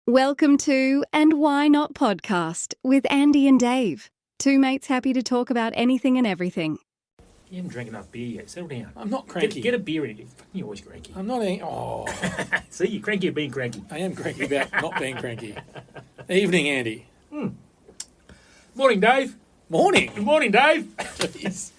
Welcome to And Why Not podcast with Andy and Dave. Two mates happy to talk about anything and everything. You haven't drank enough beer yet. Settle down. I'm not cranky. Get a beer in you. You're always cranky. I'm not. Oh, See, you're cranky at being cranky. I am cranky about not being cranky. Evening, Andy. Morning, Dave. Morning. Good morning, Dave. Jeez.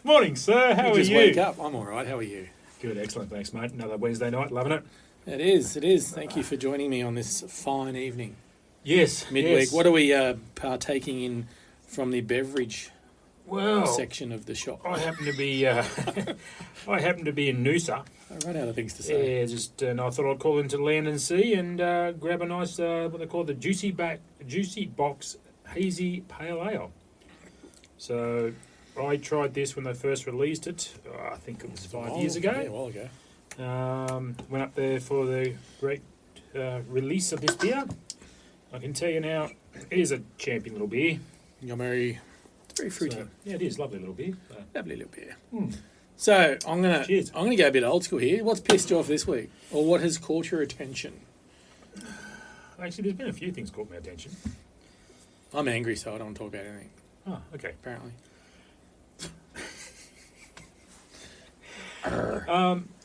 Morning, sir. How You are just you? wake up. I'm all right. How are you? Good, excellent. Thanks, mate. Another Wednesday night. Loving it. It is. It is. Thank you for joining me on this fine evening. Yes. Midweek. Yes. What are we partaking in from the beverage Well, section of the shop? I happen to be. I happen to be in Noosa. I ran out of things to say. Yeah, and I thought I'd call into Land and Sea and grab a nice what they call the Juicy Box Hazy Pale Ale. So I tried this when they first released it. I think it was 5 years ago. Yeah, a while ago. Went up there for the great release of this beer. I can tell you now, it is a champion little beer. Yummy. It's very fruity. So, yeah, it is. Lovely little beer. Lovely little beer. So Cheers. I'm gonna go a bit old school here. What's pissed you off this week, or what has caught your attention? Actually, there's been a few things caught my attention. I'm angry, so I don't want to talk about anything. Oh, okay. Apparently.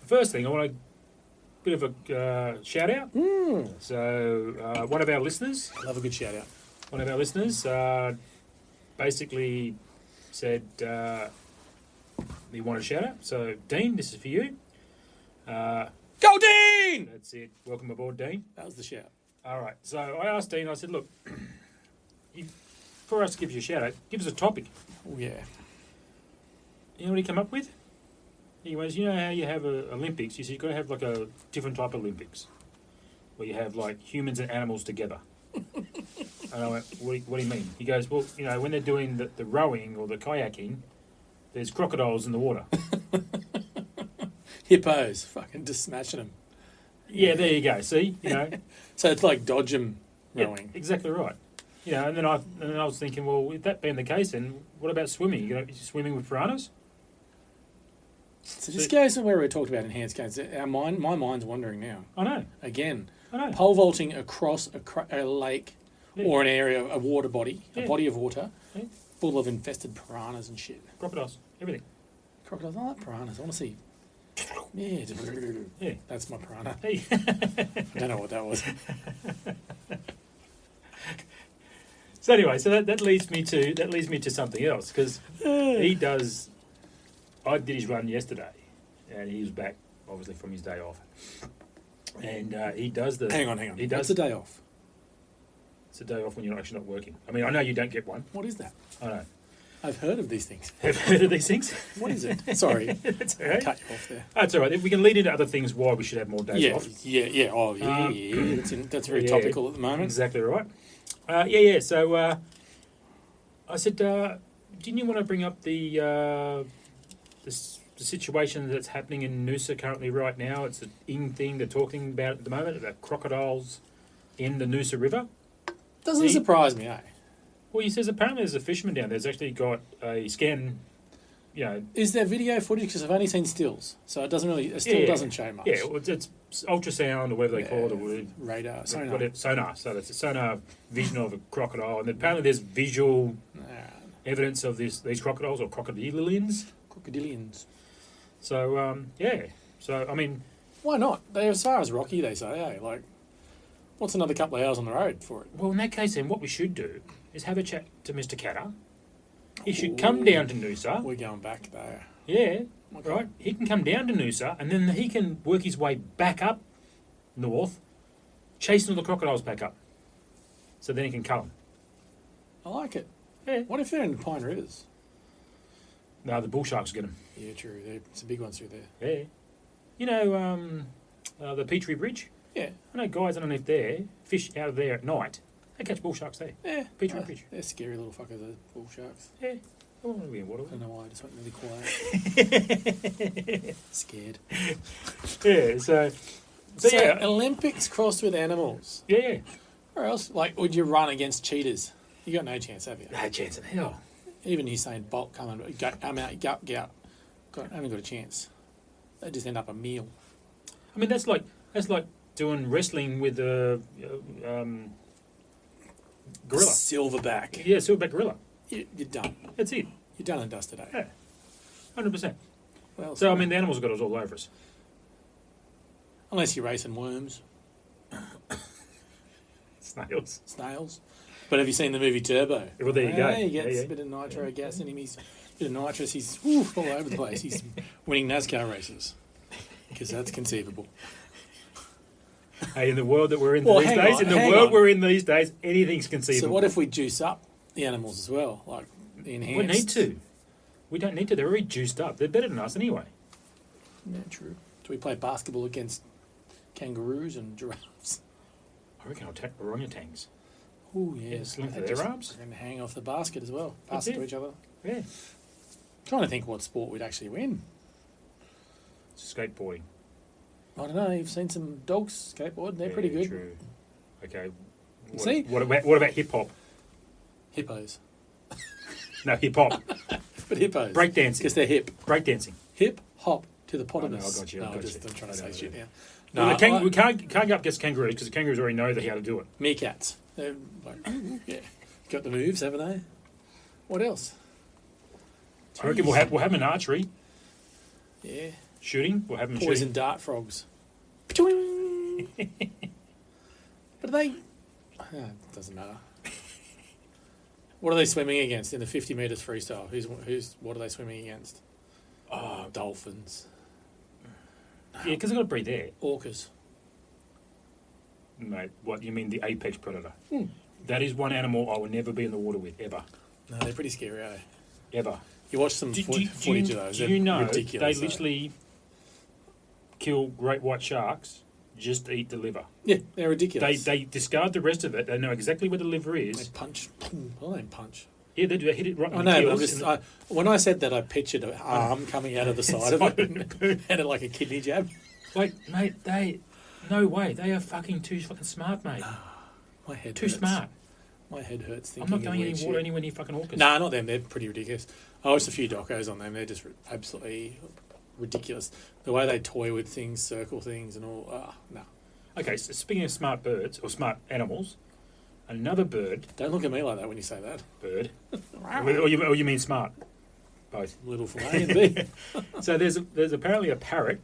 First thing, I want a bit of a shout out. So, one of our listeners, Love a good shout out. Basically said he wanted a shout out. So, Dean, this is for you. Go Dean! That's it. Welcome aboard, Dean. That was the shout. All right. So, I asked Dean, I said, look, for us to give you a shout out, give us a topic. Oh yeah. You know what he come up with? Anyways, you know how you have Olympics? You see, you've got to have like a different type of Olympics, where you have like humans and animals together. And I went, what do you mean? He goes, well, you know, when they're doing the rowing or the kayaking, there's crocodiles in the water. Hippos, fucking just smashing them. Yeah, there you go. See, you know, So it's like dodge 'em yeah, rowing. exactly right. You know, and then I was thinking, well, if that being the case, then what about swimming? You swimming with piranhas? So this goes to where we talked about enhanced gains. My mind's wandering now. I know. Again, I know. pole vaulting across a lake Yeah. or an area, a water body, Yeah. a body of water, Yeah. full of infested piranhas and shit. Crocodiles, everything. Crocodiles, I like piranhas. I want to see. Yeah, Yeah. that's my piranha. Hey. I don't know what that was. So anyway, so that leads me to something else because he does. I did his run yesterday, and he was back obviously from his day off, and he does the. Hang on. He That's does a day off. It's a day off when you're actually not working. I mean, I know you don't get one. What is that? I know. I've heard of these things. Have you heard of these things? What is it? Sorry, That's all right. cut you off there. That's all right. If we can lead into other things, why we should have more days off. Yeah. Oh, yeah. That's very Yeah, topical at the moment. Exactly right. Yeah. So I said, didn't you want to bring up the situation that's happening in Noosa currently right now? It's an in thing they're talking about at the moment about crocodiles in the Noosa River. Doesn't surprise me, eh? Well, he says apparently there's a fisherman down there that's actually got a scan. You know, Is there video footage? Because I've only seen stills, so it doesn't really. A still doesn't show much. yeah, well, it's ultrasound or whatever they call it, or Radar, sonar. So that's a sonar vision of a crocodile, and apparently there's visual evidence of these crocodiles or crocodilians. Crocodilians. So yeah. So I mean, Why not? They're as far as Rocky, they say. Eh? Like, what's another couple of hours on the road for it? well, in that case, then what we should do is have a chat to Mr. Catter. He should come down to Noosa. We're going back there. Yeah, Okay. right. He can come down to Noosa, and then he can work his way back up north, chasing all the crocodiles back up. So then he can cull them. I like it. Yeah. What if they're in the Pine Rivers? No, the bull sharks get them. Yeah, true. It's a big one through there. Yeah. You know, the Petrie Bridge? Yeah. I know guys underneath there fish out of there at night. They catch bull sharks there. Yeah. Petrie Bridge. They're scary little fuckers, those bull sharks. Yeah. I want to be in water. I don't know why, I just went really quiet. Scared. Yeah, so yeah. Olympics crossed with animals. Yeah. Or else, like, would you run against cheetahs? You got no chance, have you? No chance in hell. Even Usain Bolt coming, I'm out, go. Haven't got a chance. They just end up a meal. I mean, that's like doing wrestling with a gorilla. Silverback. Yeah, silverback gorilla. You're done. That's it. You're done and dusted, eh? Yeah, 100%. Well, So I mean, the animals have got us all over us. unless you're racing worms, snails. But have you seen the movie Turbo? Well, there you go. He gets Yeah. a bit of nitro gas in him. He's a bit of nitrous. He's all over the place. He's winning NASCAR races because that's conceivable. Hey, in the world that we're in Well, these hang days, on, in the hang world on. we're in these days, anything's conceivable. So what if we juice up the animals as well, like the enhanced? We need to. We don't need to. They're already juiced up. They're better than us anyway. Yeah, true. Do we play basketball against kangaroos and giraffes? I reckon I'll attack orangutans. Oh yeah, Yes, length They of their just- arms. and hang off the basket as well. Pass That's it to it. each other. Yeah. Trying to think what sport we'd actually win. Skateboarding. I don't know. You've seen some dogs skateboard. They're pretty Yeah, good. True. Okay. See? What about hip hop? Hippos, No, hip hop. but hippos. Breakdancing. because they're hip. Breakdancing. Hip hop to the I potamus. got you, I No, got I'm you. trying I to know, say shit yeah. now. Well, we can't go up against kangaroos because the kangaroos already know how to do it. Meerkats. They're like, yeah, got the moves, haven't they? What else? I reckon we'll have an archery Yeah, shooting. We'll have them poison dart frogs. But are they? It doesn't matter. What are they swimming against in the 50 metres freestyle? What are they swimming against? Oh, dolphins, Yeah, because they've got to breathe air. orcas. Mate, what, you mean the apex predator? Hmm. That is one animal I will never be in the water with, ever. No, they're pretty scary, eh? Ever. You watch some footage of those. Do They're you know ridiculous, they literally kill great white sharks just to eat the liver? Yeah, they're ridiculous. They discard the rest of it. They know exactly where the liver They is. punch. Well, they punch. Yeah, they do. They hit it right I in know, the but I'm keels. just, when I said that, I pictured an arm coming out of the side of it and had it like a kidney jab. Like, mate, no way. They are fucking too fucking smart, mate. My head Too hurts. smart. My head hurts I'm thinking not going of any weird water shit. anywhere near fucking orcas. Nah, not them. They're pretty ridiculous. I watched a few docos on them. They're just absolutely ridiculous. The way they toy with things, circle things, and all. No. Okay, so speaking of smart birds or smart animals, another bird, Don't look at me like that when you say that. or you mean smart, both. Little from A and B. So there's apparently a parrot.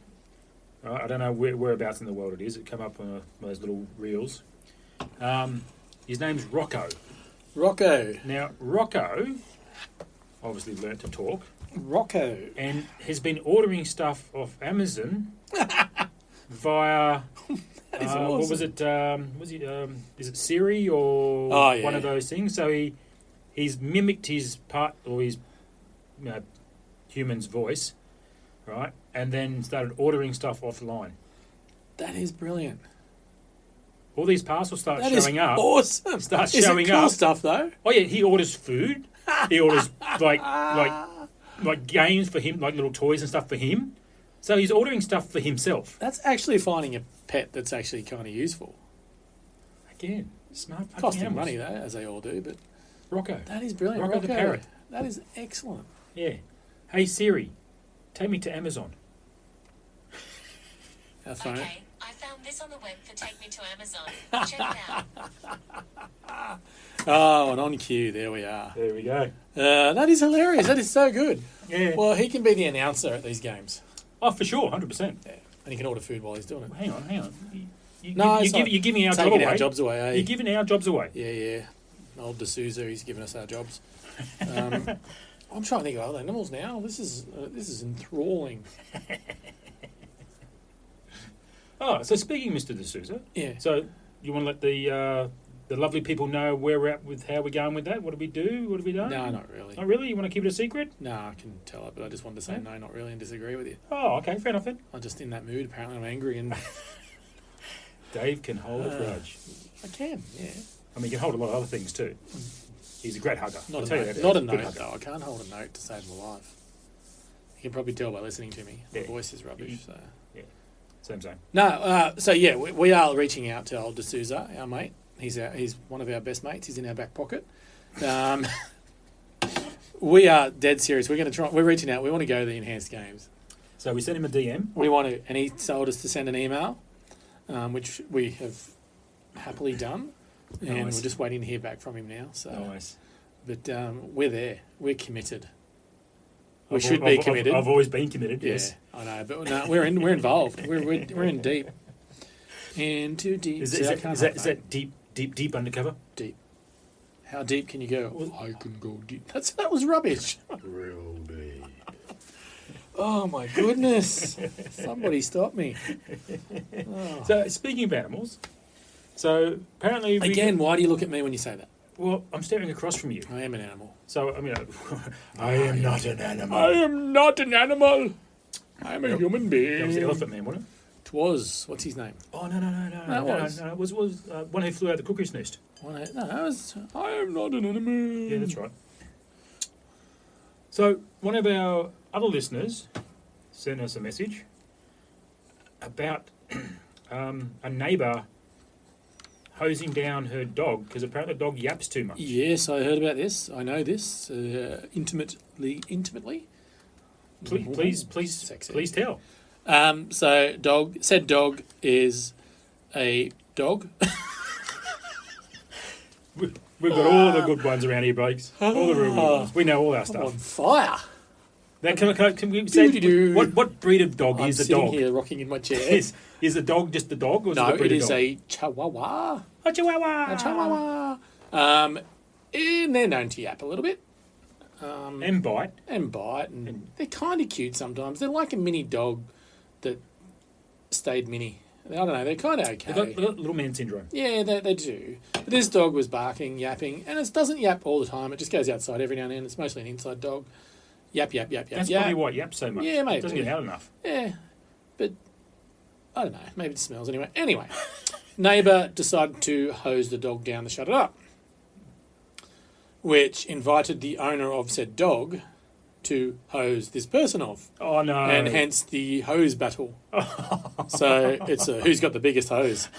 Right, I don't know whereabouts in the world it is. It come up on one of those little reels. His name's Rocco. Rocco. Now Rocco obviously learnt to talk Rocco. and has been ordering stuff off Amazon via. is What was awesome. it? Is it Siri or Oh, yeah. one of those things? So he's mimicked his human's voice, right? And then started ordering stuff offline. That is brilliant. All these parcels start That is showing up. awesome. Starts Is showing it cool up. stuff though? Oh yeah, he orders food. He orders like games for him, like little toys and stuff for him. So he's ordering stuff for himself. That's actually finding a pet that's actually kind of useful. Again, smart fucking Costing animals. money though, as they all do, but Rocco. that is brilliant. Rocco the parrot. That is excellent. Yeah. Hey Siri, take me to Amazon. Our phone. Okay, I found this on the web for Take Me to Amazon. Check it out. Oh, and on cue, there we are. There we go. That is hilarious. That is so good. Yeah. Well, he can be the announcer at these games. Oh, for sure, 100%. Yeah. And he can order food while he's doing it. Hang on. No, it's not You're giving our job taking away. our jobs away, eh? You're giving our jobs away. Yeah. Old D'Souza, he's giving us our jobs. I'm trying to think of other animals now. This is enthralling. Oh, so speaking, Mr. D'Souza, Yeah. so you want to let the lovely people know where we're at with how we're going with that? What do we do? What have we done? No, not really. Not really? You want to keep it a secret? No, I can tell it, but I just wanted to say Yeah. no, not really, and disagree with you. Oh, okay, fair enough then. I'm just in that mood. Apparently, I'm angry, and Dave can hold a grudge. I can. Yeah. I mean, he can hold a lot of other things too. He's a great hugger. I'll Not tell a you note. that. Not a Good note hugger. though. I can't hold a note to save my life. You can probably tell by listening to me. My Yeah. voice is rubbish. So. Same. No, so yeah, we are reaching out to old D'Souza, our mate. He's one of our best mates. He's in our back pocket. We are dead serious. We're going to try. We're reaching out. We want to go to the enhanced games. So we sent him a DM. We want to, and he told us to send an email. which we have happily done, and Nice. we're just waiting to hear back from him now. So, Nice. but we're there. We're committed. We I've should al- be I've- committed. I've always been committed. Yeah, Yes. I know, but no, we're involved. We're in deep. In too deep. Is, See, is, I that, can't is, that, help is that. that deep undercover? Deep? How deep can you go? Well- I can go deep. That was rubbish. Real deep. Oh my goodness! Somebody stop me. Oh. So speaking of animals, so apparently we Again, why do you look at me when you say that? Well, I'm staring across from you. I am an animal. So I mean, I am not an animal. I am not an animal. I am a human being. That was the Elephant Man, wasn't it? Twas. What's his name? Oh no! That was. It was one who flew out the cuckoo's nest. No, that was. I am not an animal. Yeah, that's right. So one of our other listeners sent us a message about a neighbour hosing down her dog because apparently the dog yaps too much. Yes, I heard about this. I know this intimately. Please Sexy. tell. So said dog is a dog. We've got all the good ones around here, Blakes. All the real good ones. We know all our I'm stuff. on fire. Now, can we say Doo-doo-doo. what breed of dog I'm is the sitting dog? here rocking in my chair. Is the dog just the dog, or is No, it a breed it of is dog? a Chihuahua. A Chihuahua. A Chihuahua. And they're known to yap a little bit. And bite. And bite, and they're kind of cute sometimes. They're like a mini dog that stayed mini. I don't know, they're kind of okay. They got little man syndrome. Yeah, they do. But this dog was barking, yapping, and it doesn't yap all the time. It just goes outside every now and then. It's mostly an inside dog. Yap, yap, yap, yap, That's yap. probably why it yaps so much. Yeah, maybe. It doesn't get out enough. Yeah, but I don't know. Maybe it smells anyway. Anyway, neighbour decided to hose the dog down to shut it up, which invited the owner of said dog to hose this person off, Oh no! and hence the hose battle. So it's who's got the biggest hose.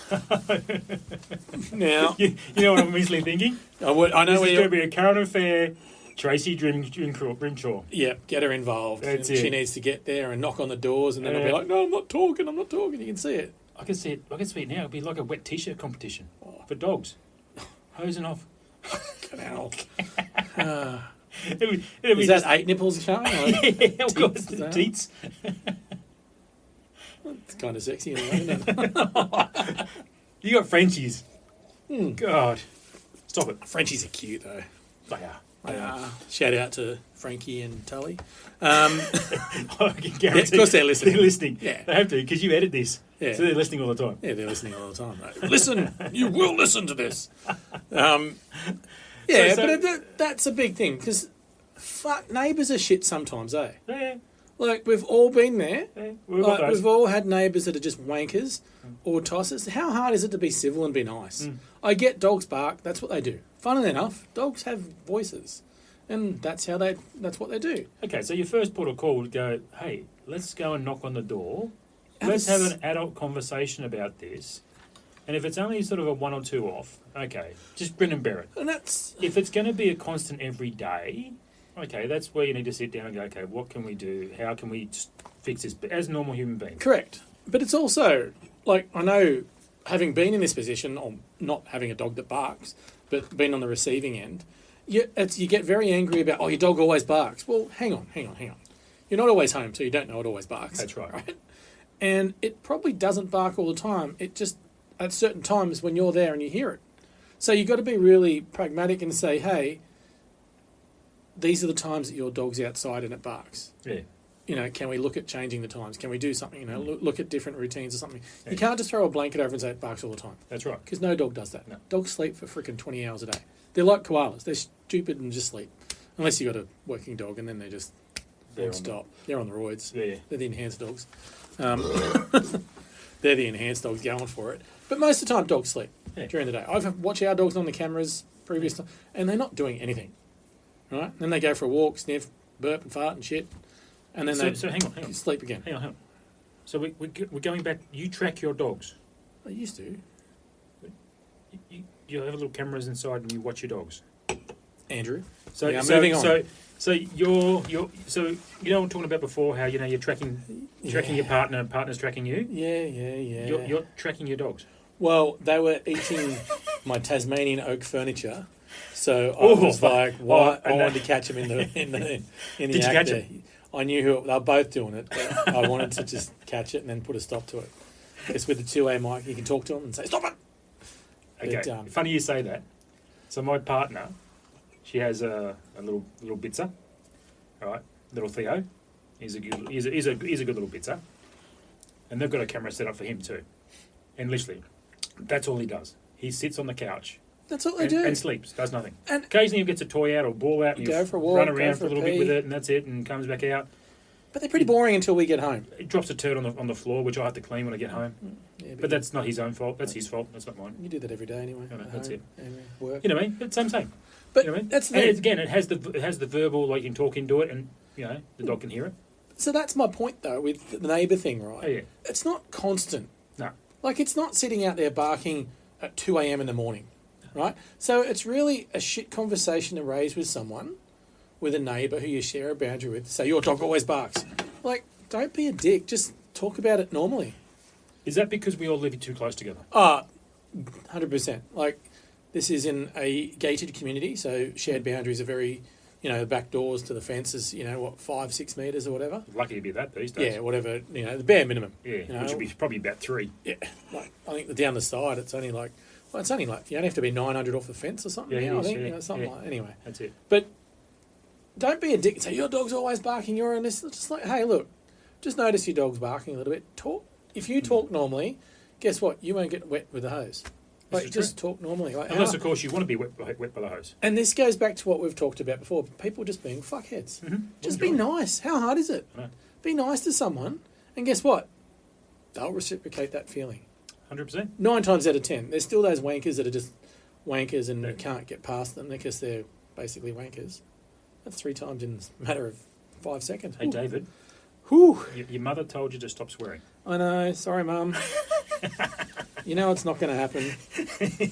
Now, you know what I'm immediately thinking? I know This is where going to you're. be a current affair. Tracy Grimshaw. Yeah, get her involved. That's And she it. needs to get there and knock on the doors, and then I'll be Yeah. like, "No, I'm not talking. I'm not talking." You can see it. I can see it. I can see it now. It'd be like a wet t-shirt competition Oh. for dogs, hosing off. Canal. It'd be Is just, that 8 nipples showing? yeah, of course, teats? the teats. It's kind of sexy anyway, isn't it? You got Frenchies. God, stop it. Frenchies are cute though. They are. They are. Shout out to Frankie and Tully. I can guarantee. Yeah, of course they're listening. They're listening. Yeah. They have to because you edit this. Yeah. So they're listening all the time. Yeah, they're listening all the time. Though. Listen, you will listen to this. Yeah, So- but that's a big thing because fuck, neighbours are shit sometimes, eh? Yeah. Like we've all been there. Yeah. We've got Like, those. we've all had neighbours that are just wankers or tossers. How hard is it to be civil and be nice? I get dogs bark. That's what they do. Funnily enough, dogs have voices, and that's what they do. Okay, so your first port of call would go, hey, let's go and knock on the door. Have Let's a have s- an adult conversation about this. And if it's only sort of a one or two off, okay, just grin and bear it. And that's If it's going to be a constant every day, okay, that's where you need to sit down and go, okay, what can we do? How can we just fix this as normal human beings? correct. But it's also like I know, having been in this position, or not having a dog that barks, but being on the receiving end, you get very angry about, oh, your dog always barks. Well, hang on. You're not always home, so you don't know it always barks. That's right. And it probably doesn't bark all the time. It just, at certain times when you're there and you hear it. So you've got to be really pragmatic and say, hey, these are the times that your dog's outside and it barks. Yeah. You know, can we look at changing the times? Can we do something? You know, look at different routines or something. You can't just throw a blanket over and say it barks all the time, That's right. because no dog does that. No. Dogs sleep for freaking 20 hours a day. They're like koalas. They're stupid and just sleep. Unless you've got a working dog, and then they just They're won't on stop. They're on the roids. Yeah. They're the enhanced dogs. They're the enhanced dogs going for it. But most of the time, dogs sleep Yeah. during the day. I've watched our dogs on the cameras previous time, and they're not doing anything. Right? Then they go for a walk, sniff, burp and fart and shit, and then So, they so hang on. sleep again. Hang on. So we're going back. You track your dogs. I used to. You have little cameras inside and you watch your dogs. Andrew. So, Yeah, so, moving on. so So you're so you know what I'm talking about before, how you're tracking your partner, and partner's tracking you. Yeah. You're tracking your dogs. Well, they were eating my Tasmanian oak furniture, so I Oh, was like, "What?" I and wanted to catch them in the Did you act catch there. it? I knew who they were both doing it, but I wanted to just catch it and then put a stop to it. It's with the two-way mic. You can talk to them and say, "Stop it." Okay. But, Funny you say that. So my partner, she has a little bitzer, all right, little Theo. He's a good little bitzer, and they've got a camera set up for him too. And literally, that's all he does. He sits on the couch That's all they do. and sleeps, does nothing. And- Occasionally he gets a toy out or ball out and Go he'll for a walk, run go around for for a a little bit pee. with it, and that's it, and comes back out. But they're pretty boring until we get home. He drops a turd on the floor, which I have to clean when I get home. Yeah, But that's not his own fault. That's his fault. That's not mine. you do that every day anyway. I know, at that's home, anyway, work. You know what I mean? It's the same. But You know what I mean? that's the and thing. again, it has the verbal, like you can talk into it, and the dog can hear it. So that's my point, though, with the neighbour thing, right? Oh yeah, It's not constant. no, Like, it's not sitting out there barking at 2 a.m. in the morning, right? So it's really a shit conversation to raise with someone, with a neighbour who you share a boundary with. Say, your dog always barks. Like, don't be a dick. Just talk about it normally. is that because we all live too close together? 100%. Like, this is in a gated community, so shared boundaries are very, the back doors to the fences, 5-6 metres or whatever. Lucky to be that these days. Yeah, whatever, the bare minimum. Yeah, which would be probably about 3. Yeah, like, I think down the side, it's only like, you only have to be 900 off the fence or something. Yeah, now, it I is, think, yeah, something yeah. like anyway. That's it. But don't be a dick and say, your dog's always barking, you're on this. Just like, hey, look, just notice your dog's barking a little bit. Talk. If you talk normally, guess what? You won't get wet with the hose. This Like, is just talk normally. Like, Unless, of course, you want to be wet by the hose. and this goes back to what we've talked about before. People just being fuckheads. Mm-hmm. Just be nice. How hard is it? I know. Be nice to someone, and guess what? They'll reciprocate that feeling. 100%. 9 times out of 10, there's still those wankers that are just wankers and you can't get past them because they're basically wankers. That's 3 times in a matter of 5 seconds. Hey, Ooh. David, Whew. your mother told you to stop swearing. I know. Sorry, Mum. You know it's not going to happen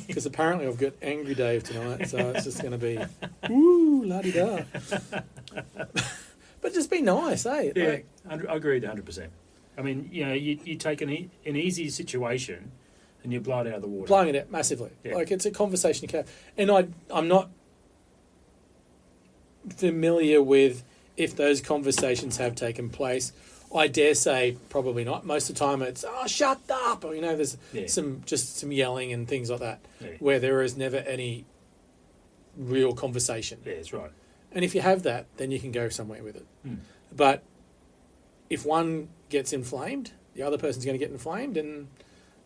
because apparently I've got Angry Dave tonight, so it's just going to be woo la di da. But just be nice, eh? Yeah, Like, I agree with 100%. I mean, you take an easy situation and you blow it out of the water. blowing it out massively. Yeah. Like, it's a conversation you can have. And I'm not familiar with if those conversations have taken place. I dare say probably not. Most of the time it's, oh, shut up, or, there's Yeah. some yelling and things like that, Yeah. where there is never any real conversation. Yeah, that's right. And if you have that, then you can go somewhere with it. Mm. But if one gets inflamed, the other person's going to get inflamed, and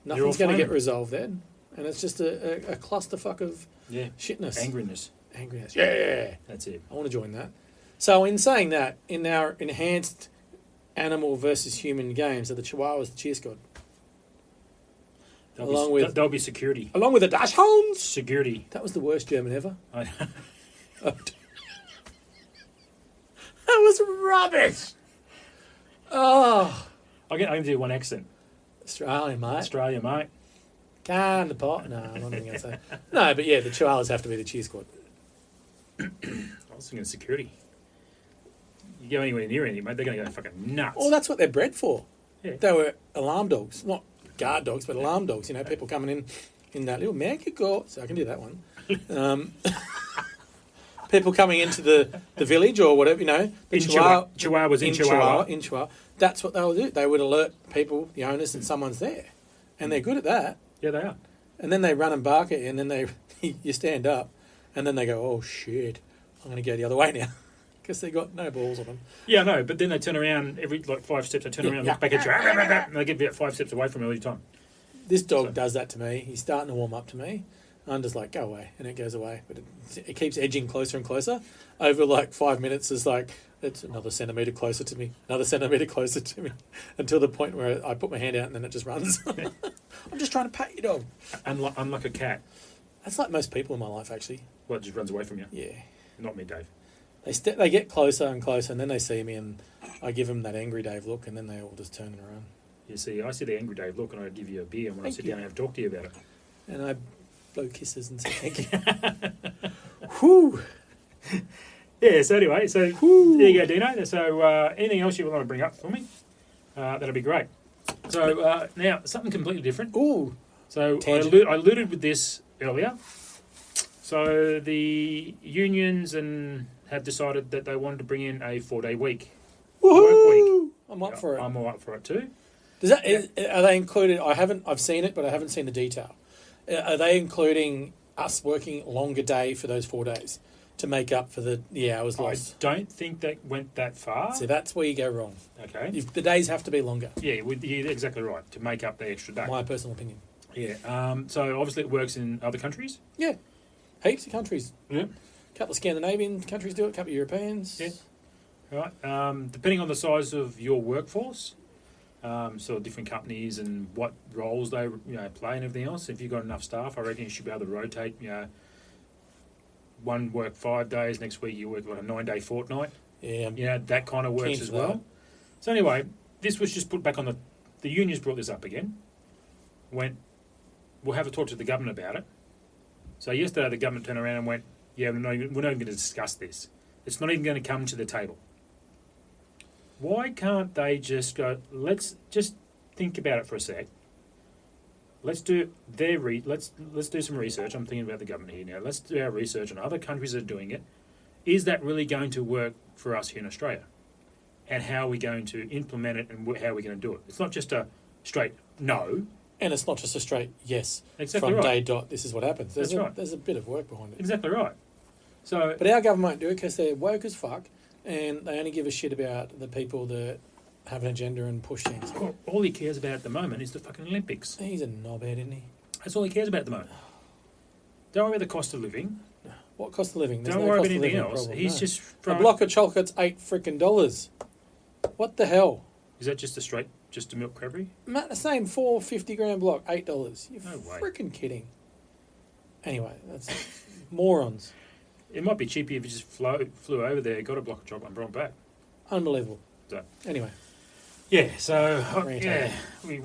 all nothing's going to get flaming. resolved then. And it's just a clusterfuck of Yeah. shitness. Angriness. Angriness. Yeah. That's it. I want to join that. So in saying that, in our enhanced animal versus human games, are the Chihuahuas the cheer squad? There'll be security. Along with the Dachshunds! Security. That was the worst German ever. I- That was rubbish! Oh, I can do one accent. Australian, mate. Australia, mate. Can the pot? No, I'm not even going to say. No, but yeah, the Chihuahuas have to be the cheer squad. I was thinking security. You go anywhere near anything, mate, they're going to go fucking nuts. Well, that's what they're bred for. Yeah. They were alarm dogs, not guard dogs, but alarm dogs. People coming in that little Mexico. So I can do that one. People coming into the village or whatever, the in Chihuahuas in Chihuahua. In Chihuahua. That's what they would do. They would alert people, the owners, that someone's there. And they're good at that. Yeah, they are. And then they run and bark at you, and then you stand up, and then they go, oh, shit, I'm going to go the other way now. Because they got no balls on them. Yeah, no, but then they turn around every 5 steps. They turn around, yeah. look back at you, and they get about 5 steps away from you all the time. This dog So- does that to me. He's starting to warm up to me. I'm just like, go away. And it goes away. But it keeps edging closer and closer. Over 5 minutes, it's another centimetre closer to me, another centimetre closer to me, until the point where I put my hand out and then it just runs. I'm just trying to pat your dog. Unlike a cat, That's like most people in my life, actually. well, it just runs away from you. Yeah. Not me, Dave. They get closer and closer, and then they see me, and I give them that angry Dave look, and then they all just turn and run. You see, I see the angry Dave look, and I give you a beer, and when I Thank sit you. down and have a talk to you about it. And I blow kisses and say thank you. Whew. Yeah, so anyway, so there you go, Dino. So anything else you want to bring up for me? That'll be great. So now, something completely different. Ooh. So I Tangent. alluded with this earlier. So the unions have decided that they wanted to bring in a 4-day week. Woohoo! I'm up for it. I'm all up for it too. Does that are they included? I've seen it, but I haven't seen the detail. Are they including us working longer day for those 4 days to make up for the hours I lost? don't think that went that far. So that's where you go wrong. Okay. The days have to be longer. Yeah, you're exactly right, to make up the extra day. My personal opinion. Yeah. So obviously it works in other countries. Yeah, heaps of countries. Yeah. A couple of Scandinavian countries do it. A couple of Europeans. Yeah. Right. Depending on the size of your workforce, so different companies and what roles they play and everything else. If you've got enough staff, I reckon you should be able to rotate. One work 5 days, next week you work like a 9-day fortnight. Yeah. That kind of works Keen as for well. that. So anyway, this was just put back on the unions brought this up again. We'll have a talk to the government about it. So yesterday the government turned around and went, yeah, we're not even going to discuss this. It's not even going to come to the table. Why can't they just go, let's just think about it for a sec. Let's do let's do some research. I'm thinking about the government here now. Let's do our research on other countries that are doing it. Is that really going to work for us here in Australia? And how are we going to implement it and how are we going to do it? It's not just a straight no. And it's not just a straight yes. Exactly from right. day dot. This is what happens. That's right. There's a bit of work behind it. Exactly right. So, But our government won't do it because they're woke as fuck, and they only give a shit about the people that have an agenda and push things. all he cares about at the moment is the fucking Olympics. He's a knobhead, isn't he? That's all he cares about at the moment. Don't worry about the cost of living. What cost of living? There's Don't no worry cost about of anything living else. problem, He's no. just A throwing... block of chocolate's $8 What the hell? Is that just a milk creperie? Matt, the same 450 gram block, $8. You're No way. freaking kidding. Anyway, that's morons. It might be cheaper if you just flew over there, got a block of chocolate and brought it back. Unbelievable. So, Anyway, yeah, so, Irritating. we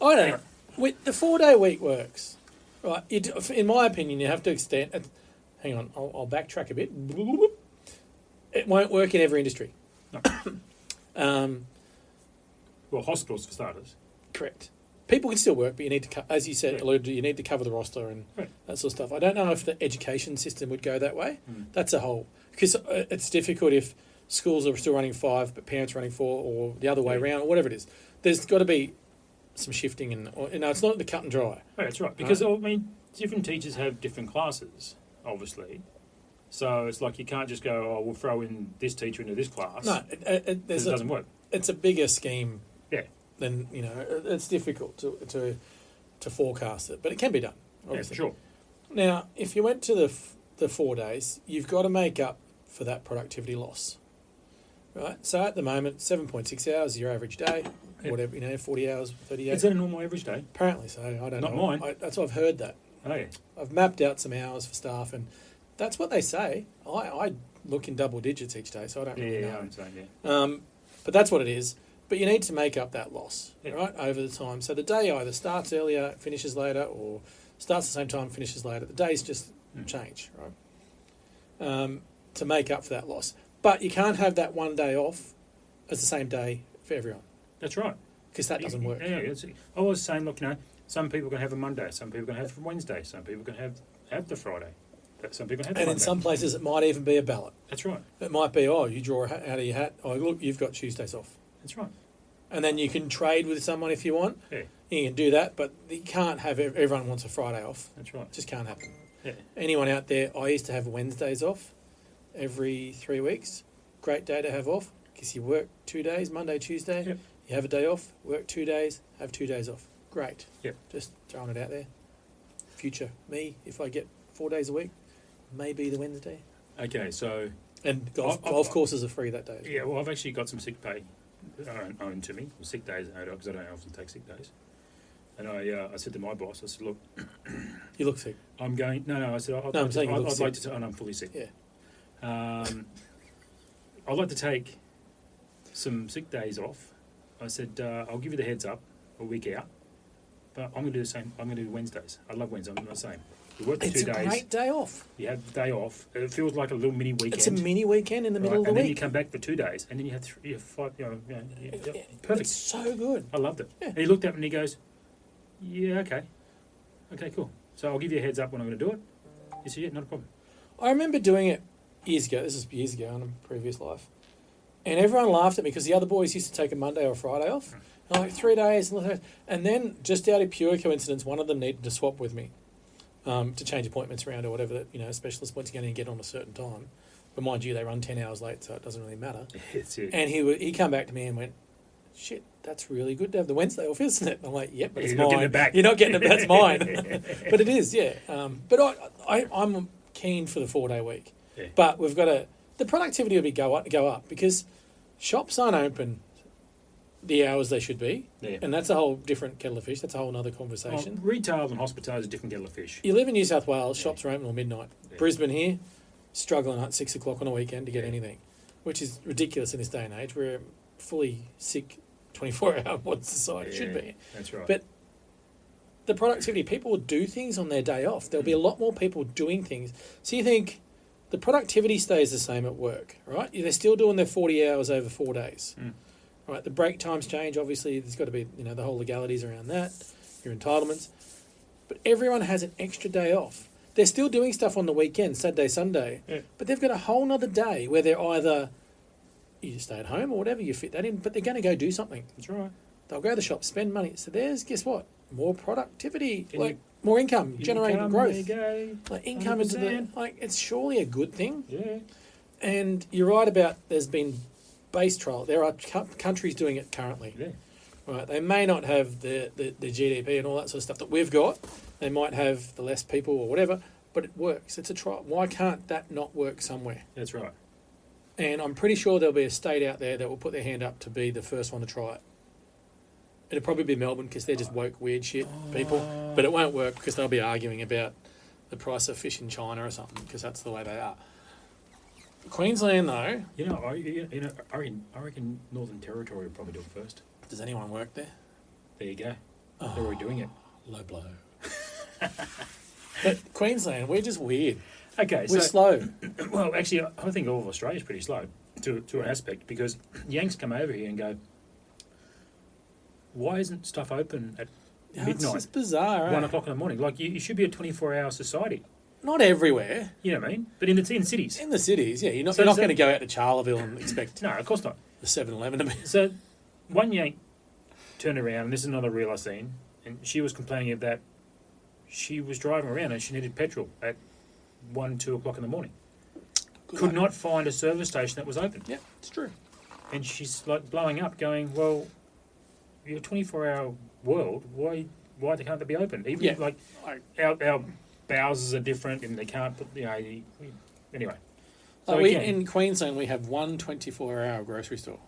I don't know. The 4-day week works. Right, in my opinion, you have to extend. Hang on, I'll backtrack a bit. It won't work in every industry. No. Well, hospitals for starters. Correct. People can still work, but you need to, as you said, Right. alluded to, you need to cover the roster and Right. that sort of stuff. I don't know if the education system would go that way. Mm. That's a whole, because it's difficult if schools are still running 5, but parents running 4, or the other way Yeah. around, or whatever it is. There's got to be some shifting, it's not the cut and dry. Oh, that's right. Because, I mean, different teachers have different classes, obviously. So it's like you can't just go, we'll throw in this teacher into this class. No, 'Cause it doesn't work. it's a bigger scheme. Yeah. Then it's difficult to forecast it, but it can be done. Yeah, for Obviously. sure. Now, if you went to the 4 days, you've got to make up for that productivity loss, right? So at the moment, 7.6 hours is your average day, Yeah. whatever 40 hours, 38. Is that a normal average day? Apparently so. I don't Not know. mine. That's what I've heard that. Oh, yeah. I've mapped out some hours for staff, and that's what they say. I look in double digits each day, so I don't really Yeah, know. I'm saying, yeah. But that's what it is. But you need to make up that loss, Yeah. right, over the time. So the day either starts earlier, finishes later, or starts at the same time, finishes later. The days just change, right, to make up for that loss. But you can't have that one day off as the same day for everyone, That's right. because that doesn't work. Yeah, I was saying, look, some people can have a Monday, some people can have a Wednesday, some people can have the Friday, some people can have the And in Monday. some places, it might even be a ballot. That's right. It might be, you draw a hat out of your hat. Oh, look, you've got Tuesdays off. That's right. And then you can trade with someone if you want. Yeah, You can do that, but you can't have everyone wants a Friday off. that's right. It just can't happen. Yeah. Anyone out there, I used to have Wednesdays off every 3 weeks. Great day to have off because you work 2 days, Monday, Tuesday. Yep. You have a day off, work 2 days, have 2 days off. Great. Yep. Just throwing it out there. Future me, if I get 4 days a week, maybe the Wednesday. Okay, so And golf I've- courses are free that day. yeah, well, I've actually got some sick pay owed to me, sick days owed because I don't often take sick days. And I said to my boss, I said, look, You look sick. I'm going. No, I said I'm saying you look I'd like sick. to, and I'm fully sick. Yeah. I'd like to take some sick days off. I said, I'll give you the heads up a week out, but I'm going to do the same. I'm going to do Wednesdays. I love Wednesdays. I'm the same. You work the It's 2 a days. great day off. You have the day off. It feels like a little mini weekend. It's a mini weekend in the middle right? of the And then you week. come back for 2 days, and then you have you have 5. Perfect. It's so good. I loved it. Yeah. And he looked at me and he goes, "Yeah, okay, cool. So I'll give you a heads up when I'm going to do it." He said, "Yeah, not a problem." I remember doing it years ago. This is years ago in a previous life. And everyone laughed at me because the other boys used to take a Monday or Friday off. And like 3 days. And then, just out of pure coincidence, one of them needed to swap with me to change appointments around or whatever, specialist points you're going to get on a certain time. But mind you, they run 10 hours late, so it doesn't really matter. That's it. And he come back to me and went, "Shit, that's really good to have the Wednesday off, isn't it?" I'm like, "Yep, but it's You're not mine. getting it back." You're not getting it. That's mine." But it is, yeah. But I'm keen for the 4-day week. Yeah. But we've got to. The productivity will go up because shops aren't open the hours they should be, Yeah. and that's a whole different kettle of fish. That's a whole other Well, conversation. retail and hospitality is a different kettle of fish. You live in New South Wales, shops are open till midnight. Yeah. Brisbane here, struggling at 6 o'clock on a weekend to get Yeah. anything, which is ridiculous in this day and age. We're a fully sick 24-hour modern society should Yeah, be. That's right. But the productivity, people will do things on their day off. There'll be a lot more people doing things. So you think the productivity stays the same at work, right? They're still doing their 40 hours over 4 days. Mm. Right, the break times change. Obviously, there's got to be the whole legalities around that, your entitlements. But everyone has an extra day off. They're still doing stuff on the weekend, Saturday, Sunday, Yeah. but they've got a whole nother day where they're either you just stay at home or whatever, you fit that in, but they're going to go do something. That's right. They'll go to the shop, spend money. So guess what? More productivity, And you- more income, generating Income, growth. there you go. Like income into the 100%. it's surely a good thing. Yeah. And you're right about there's been base trial. There are countries doing it currently. Yeah. Right, they may not have the GDP and all that sort of stuff that we've got. They might have the less people or whatever, but it works. It's a trial. Why can't that not work somewhere? That's right. And I'm pretty sure there'll be a state out there that will put their hand up to be the first one to try it. It'll probably be Melbourne because they're just woke, weird shit people. But it won't work because they'll be arguing about the price of fish in China or something because that's the way they are. Queensland, though, I reckon Northern Territory will probably do it first. does anyone work there? There you go. They're already doing it. Low blow. But Queensland, we're just weird. Okay, We're slow. well, actually, I think all of Australia's pretty slow to an aspect because Yanks come over here and go, why isn't stuff open at It's midnight, just bizarre, 1 eh? o'clock in the morning? Like, you should be a 24-hour society. Not everywhere. You know what I mean? But in cities. In the cities, yeah. You're not So going to go out to Charleville and expect No, of course not. the 7-Eleven to be... So one Yank turned around, and this is another reel I seen, and she was complaining that she was driving around and she needed petrol at 1, 2 o'clock in the morning. Could not find a service station that was open. Yeah, it's true. And she's like blowing up, going, "Well, you're a 24-hour world. Why can't they be open? Even Yeah. like our bowsers are different, and they can't put anyway." So again, In Queensland, we have one 24-hour grocery store.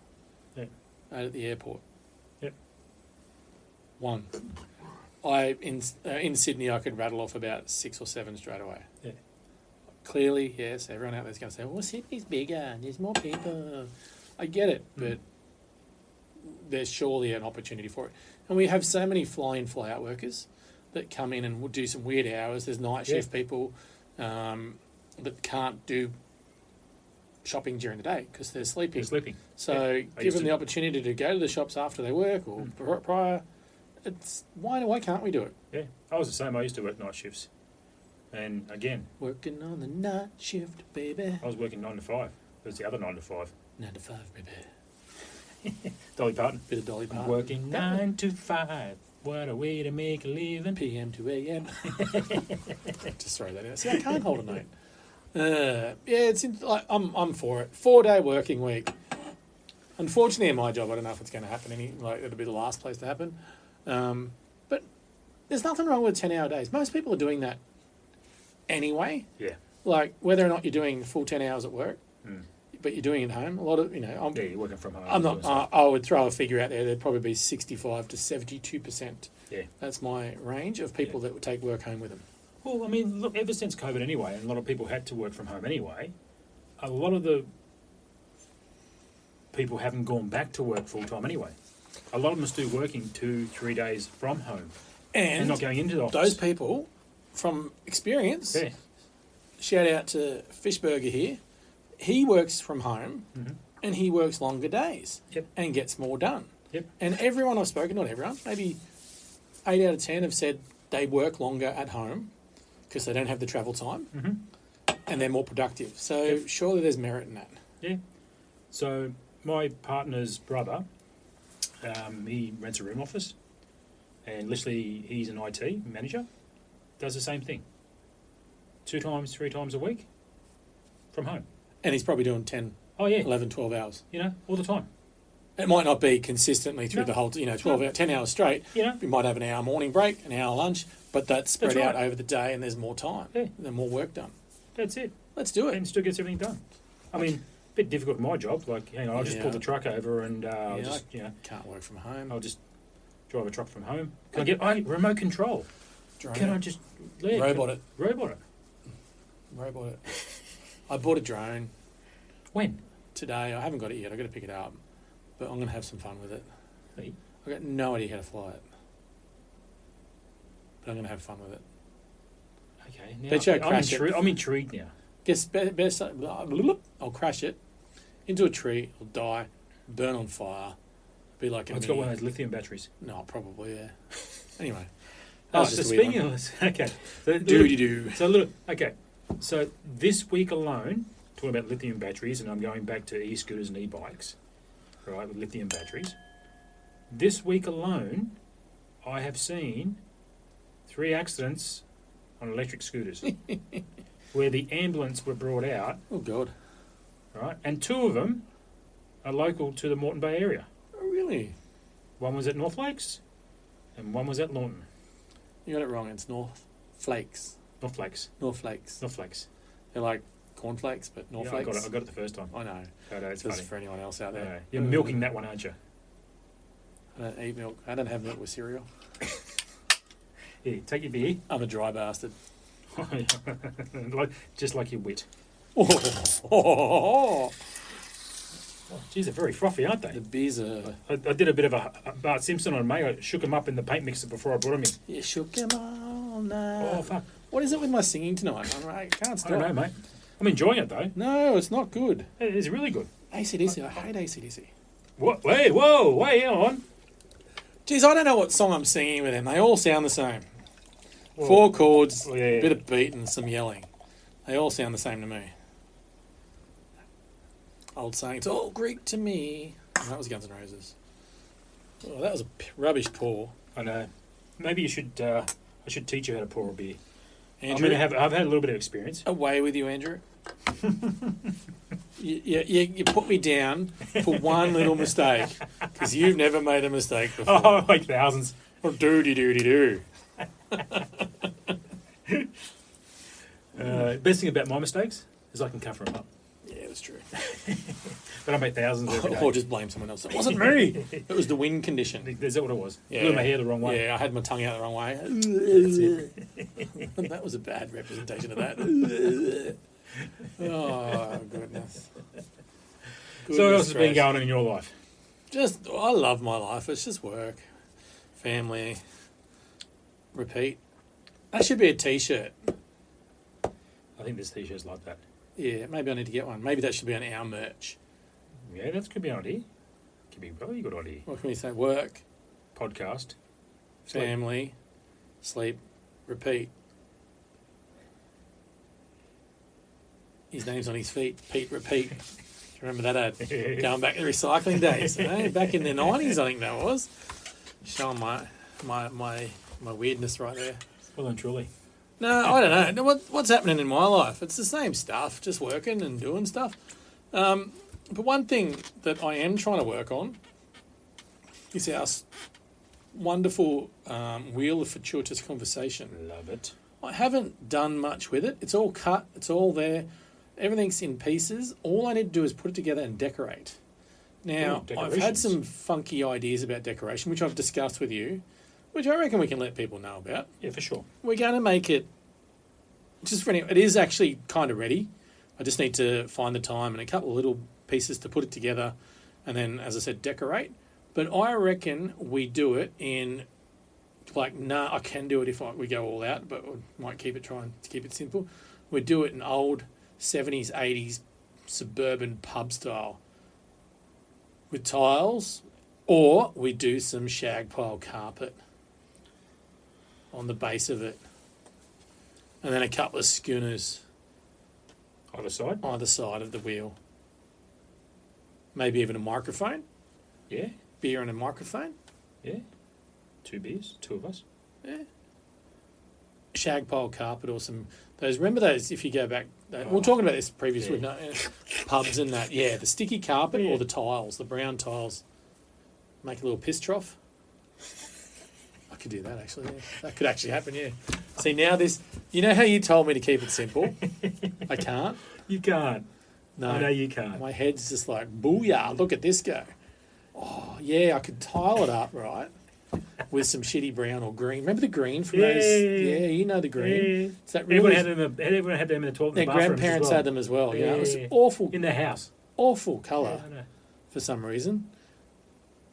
Yeah. Out at the airport. Yep. One. In Sydney, I could rattle off about 6 or 7 straight away. Yeah. Clearly, yes, everyone out there's going to say, well, Sydney's bigger and there's more people. I get it, but there's surely an opportunity for it. And we have so many fly-in, fly-out workers that come in and will do some weird hours. There's night shift people that can't do shopping during the day because they're sleeping. They're sleeping. So Yeah, I give used them to- the opportunity to go to the shops after they work or prior. It's why can't we do it? Yeah, I was the same. I used to work night shifts, and again, Working on the night shift, baby. I was working 9 to 5. It was the other 9 to 5. 9 to 5, baby. Dolly Parton. Bit of Dolly Parton. Working 9 to 5. What a way to make a living. PM to AM. Just throw that out. See, I can't hold a note. I'm for it. 4-day working week. Unfortunately, in my job, I don't know if it's going to happen. It'll be the last place to happen. But there's nothing wrong with 10-hour days. Most people are doing that anyway. Yeah. Like whether or not you're doing full 10 hours at work, Mm. but you're doing it at home. A lot of Yeah, you're working from home. I'm not. doing stuff. I would throw a figure out there. There'd probably be 65 to 72%. Yeah. That's my range of people that would take work home with them. Well, I mean, look, ever since COVID anyway, and a lot of people had to work from home anyway, a lot of the people haven't gone back to work full time anyway. A lot of them are still working 2-3 days from home and And not going into the office. those people from experience, Yeah. shout out to Fishburger here. He works from home and he works longer days Yep. and gets more done. Yep. And everyone I've spoken, not everyone, maybe 8 out of 10 have said they work longer at home because they don't have the travel time and they're more productive. So surely there's merit in that. Yeah. So my partner's brother, he rents a room office, and literally he's an IT manager, does the same thing. 2 times, 3 times a week from home. And he's probably doing 10, Oh, yeah. 11, 12 hours. You know, all the time. It might not be consistently through No. the whole, 12 hours, 10 hours straight. You know? You might have an hour morning break, an hour lunch, but that's spread That's out right. over the day and there's more time. Yeah. And there's more work done. That's it. Let's do it. And still gets everything done. I mean, a bit difficult in my job. Like, hang on, I'll just Yeah. pull the truck over and I'll Yeah, just, you know, Can't work from home. I'll just drive a truck from home. Can I get remote control? Drone Can it. I just... Yeah, Robot it. Robot it. Robot it. I bought a drone When? today. I haven't got it yet. I've got to pick it up. But I'm going to have some fun with it. Hey. I've got no idea how to fly it. But I'm going to have fun with it. Okay. Now, Bet you I crash it. I'm intrigued now. Guess best, I'll crash it into a tree. It'll die. Burn on fire. Be like a It's got one of those lithium batteries. No, probably, yeah. Anyway. That Oh, was so just a weird speaking one. of this, okay. So, Doody-doo. So look, okay. So this week alone, talking about lithium batteries, and I'm going back to e-scooters and e-bikes, right, with lithium batteries. This week alone, I have seen 3 accidents on electric scooters where the ambulance were brought out, Oh, God. right, and 2 of them are local to the Moreton Bay area. Oh, really? One was at North Lakes, and one was at Launton. You got it wrong. It's North Flakes. North Lakes. North Flakes. North Lakes. They're like cornflakes, but North Yeah, I Flakes. got it the first time. I know. So it's Just funny. for anyone else out there. Yeah, you're milking that one, aren't you? I don't eat milk. I don't have milk with cereal. Here, take your beer. I'm a dry bastard. Just like your wit. Oh, Oh, geez, they're very frothy, aren't they? the beers are... I did a bit of a Bart Simpson on May. I shook them up in the paint mixer before I brought them in. You shook 'em all night. Oh, fuck. What is it with my singing tonight? I can't I stop. don't know, mate. I'm enjoying it, though. No, it's not good. It is really good. AC/DC. I hate AC/DC. What? Wait, whoa, wait, hang on. Geez, I don't know what song I'm singing with them. They all sound the same. Well, 4 chords, well, yeah. a bit of beat and some yelling. They all sound the same to me. Old saying, it's all Greek to me. And that was Guns N' Roses. Oh, that was a rubbish pour. I know. Maybe you should. I should teach you how to pour a beer. Andrew, I mean, I've had a little bit of experience. away with you, Andrew. you put me down for one little mistake because you've never made a mistake before. Oh, like thousands. Oh, doody-doody-doo. Best thing about my mistakes is I can cover them up. Yeah, that's true. But I make thousands every day. Or just blame someone else. It wasn't me. It was the wind condition. Is that what it was? Yeah. Blew my hair the wrong way. Yeah, I had my tongue out the wrong way. That was a bad representation of that. Oh, goodness. So what else has been gracious. going on in your life? Just, I love my life. It's just work, family, repeat. That should be a T-shirt. I think this t-shirt's like that. Yeah, maybe I need to get one. Maybe that should be on our merch. Yeah, that could be an idea. Could be a really good idea. What can we say? Work, Podcast. family, sleep, repeat. His name's on his feet. Pete, repeat. Remember that ad? Going back to the recycling days. Back in the 90s, I think that was. Showing my weirdness right there. Well and truly. No, I don't know. What's happening in my life? It's the same stuff, just working and doing stuff. But one thing that I am trying to work on is our wonderful wheel of fortuitous conversation. Love it. I haven't done much with it. It's all cut. It's all there. Everything's in pieces. All I need to do is put it together and decorate. Now, Ooh, I've had decorations. some funky ideas about decoration, which I've discussed with you, which I reckon we can let people know about. Yeah, for sure. We're going to make it just for any. It is actually kind of ready. I just need to find the time and a couple of little pieces to put it together and then, as I said, decorate. But I reckon we do it in like, nah, I can do it if we go all out, but we might trying to keep it simple. We do it in old 70s, 80s suburban pub style with tiles, or we do some shag pile carpet on the base of it, and then a couple of schooners Either side. either side of the wheel. Maybe even a microphone, Yeah. beer and a microphone. Yeah. 2 beers. 2 of us. Yeah. Shag pile carpet or some those. Remember those? If you go back, we were talking about this previously. Yeah. Pubs and that. Yeah, the sticky carpet Yeah. or the tiles, the brown tiles. Make a little piss trough. I could do that actually. Yeah. That could actually happen. Yeah. See now this. You know how you told me to keep it simple. I can't. You can't. No. I know you can't. My head's just like booyah. Look at this go. Oh yeah, I could tile it up right. With some shitty brown or green. Remember the green from those? Yeah, you know the green. Yeah. It's that really. Everyone had them in the toilet. Their in the bathrooms as grandparents well. had them as well. Yeah, it was Yeah. awful, in their house. awful Yeah, colour I know. for some reason.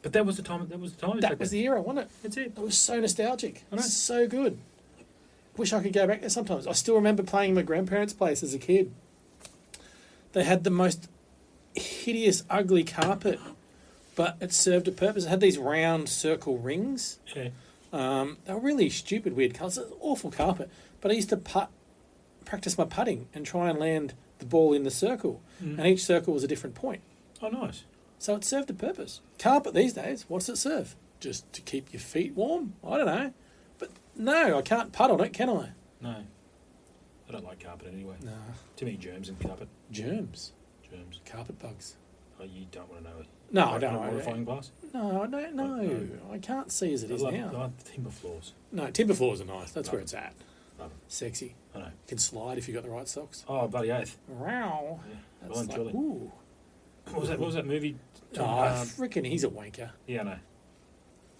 But that was the time. That was the time. That was the era, wasn't it? That's it. It was so nostalgic. I know. So good. Wish I could go back there sometimes. I still remember playing in my grandparents' place as a kid. They had the most hideous, ugly carpet, but it served a purpose. It had these round circle rings. Yeah. They were really stupid, weird colours. It was awful carpet. But I used to practice my putting and try and land the ball in the circle. Mm. And each circle was a different point. Oh, nice. So it served a purpose. Carpet these days, what does it serve? Just to keep your feet warm? I don't know. But no, I can't putt on it, can I? No, I don't like carpet anyway. No. Too many germs in carpet. Germs. Germs. Carpet bugs. Oh, you don't want to know it. No, I Like don't. a modifying glass. No, I don't know. No. I can't see as it is I now. love timber floors. No, timber floors are nice. That's Love where it. it's at. Love it. Sexy. I know. You can slide if you've got the right socks. Oh, bloody oath. Wow. Yeah. That's Well and like, truly. ooh. What was that movie? Oh, freaking, he's a wanker. Yeah, I know.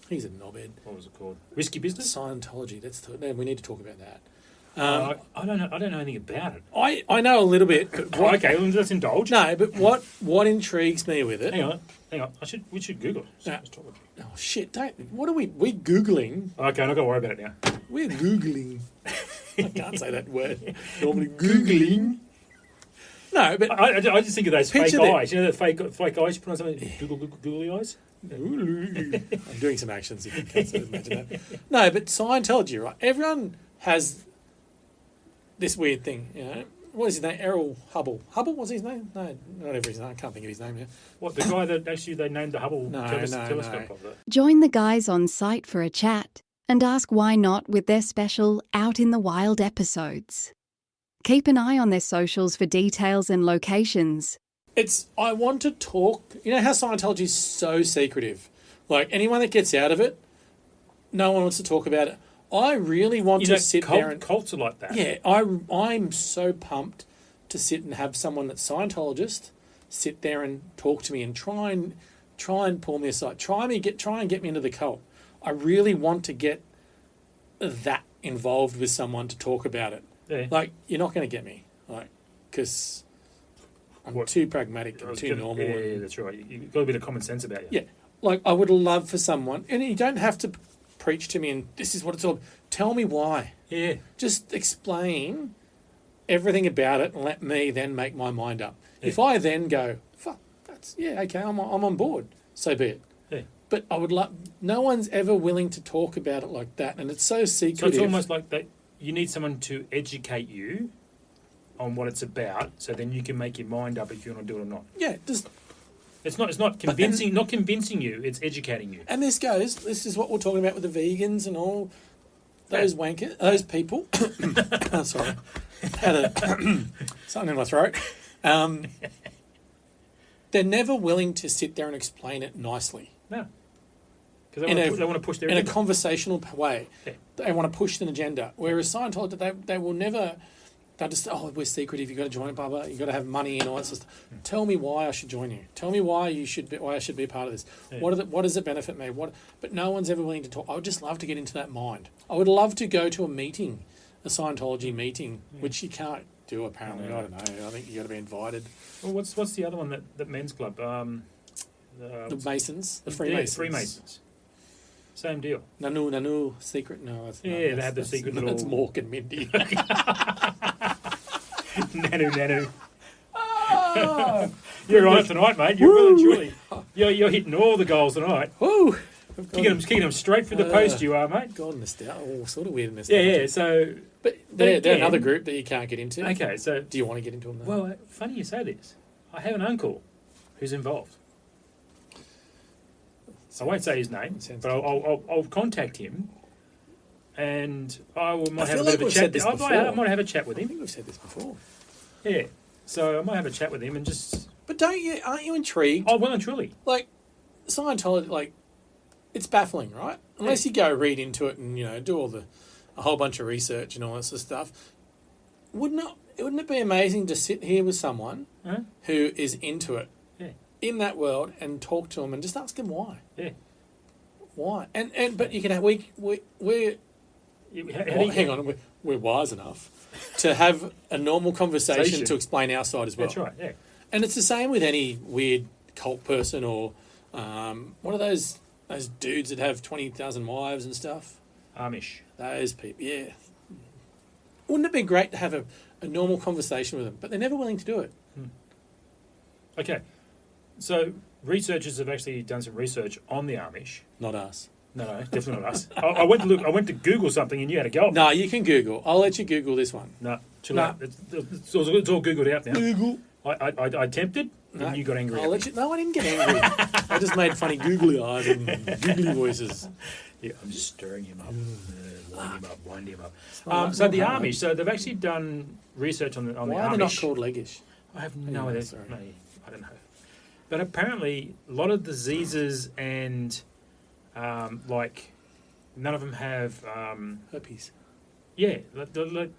He's a knobhead. What was it called? Risky Business. Scientology. We need to talk about that. I don't know. I don't know anything about it. I know a little bit. But Oh, okay, well, let's indulge. No, but what intrigues me with it? Hang on. We should Google it. No. Astrology. Oh shit! What are we googling? Okay, I'm not gonna worry about it now. We're googling. I can't say that word. Normally googling. No, but I just think of those fake Picture that. eyes. You know the fake eyes you put on something? Googly eyes? I'm doing some actions if you can't sort of imagine that. No, but Scientology, right? Everyone has this weird thing, you know. What is his name? Errol Hubble. Hubble was his name? No, whatever his name. I can't think of his name now. What, the guy that actually they named the Hubble No, telescope no. of that? Join the guys on site for a chat and ask why not with their special Out in the Wild episodes. Keep an eye on their socials for details and locations. I want to talk. You know how Scientology is so secretive? Like, anyone that gets out of it, no one wants to talk about it. I really want to sit there and... Cults are like that. Yeah, I'm so pumped to sit and have someone that's Scientologist sit there and talk to me and try and pull me aside. Try and get me into the cult. I really want to get that involved with someone to talk about it. Yeah. Like, you're not going to get me, like, because I'm too pragmatic and too normal. Yeah, that's right. You've got a bit of common sense about you. Yeah, like I would love for someone, and you don't have to preach to me and this is what it's all about. Tell me why. Yeah. Just explain everything about it and let me then make my mind up. Yeah. If I then go, fuck, okay, I'm on board, so be it. Yeah. But I would love, no one's ever willing to talk about it like that, and it's so secretive. So it's almost like that. You need someone to educate you on what it's about, so then you can make your mind up if you want to do it or not. Yeah, just... It's not convincing. Not convincing you. It's educating you. And this is what we're talking about with the vegans and all those wankers, those people. Oh, sorry, had something in my throat. They're never willing to sit there and explain it nicely No. Because they want to push their in a agenda. conversational way. Yeah. They want to push an agenda. Whereas Scientology, they will never. They'll just, we're secretive. You've got to join, blah blah. You've got to have money and all that sort of stuff. Tell me why I should join you. Tell me why I should be a part of this. Yeah. What does it benefit me? But no one's ever willing to talk. I would just love to get into that mind. I would love to go to a meeting, a Scientology meeting, which you can't do apparently. No. I don't know. I think you got to be invited. Well, what's the other one that men's club? The Masons, the yeah, Freemasons. Freemasons. Same deal. Nanu, secret. No, that's not. Yeah, they have the secret little- That's Mork and Mindy. Nanu. Oh, You're on it tonight, mate. You're well and truly. You're hitting all the goals tonight. woo! Kicking them straight through the post, you are, mate. God, nostalgia. All sort of weird Yeah, nostalgia. yeah. So, But they're again- another group that you can't get into. okay, so, Do you want to get into them? Though? well, funny you say this. I have an uncle who's involved. I won't say his name, Sounds but I'll contact him, and might I have feel a like bit of a we've chat. said this I before. might have a chat with I him. think we've said this before. Yeah. So I might have a chat with him and just. But aren't you intrigued? Oh, well and truly. Like Scientology, like it's baffling, right? Unless you go read into it and do a whole bunch of research and all that sort of stuff. Wouldn't it be amazing to sit here with someone Huh? who is into it Yeah. in that world and talk to them and just ask them why? Yeah. Why? And but you can have we're hang on, we're wise enough to have a normal conversation to explain our side as well. That's right. Yeah. And it's the same with any weird cult person or what are those dudes that have 20,000 wives and stuff? Amish. Those people, yeah. Wouldn't it be great to have a normal conversation with them? But they're never willing to do it. Okay. So researchers have actually done some research on the Amish. Not us. No, definitely not us. I went to look. I went to Google something, and you had a go. No, you can Google. I'll let you Google this one. No, too No. late. It's all Googled out now. Google. I attempted, No, and you got angry. I'll at let you. No, I didn't get angry. I just made funny googly eyes and googly voices. Yeah, I'm just stirring him up, wind him up. not- So not the hard. Amish, so they've actually done research on the Why Amish. are they not called leggish? I have Anyway, no idea. sorry. No, I don't know. But apparently, a lot of diseases and like none of them have Herpes. like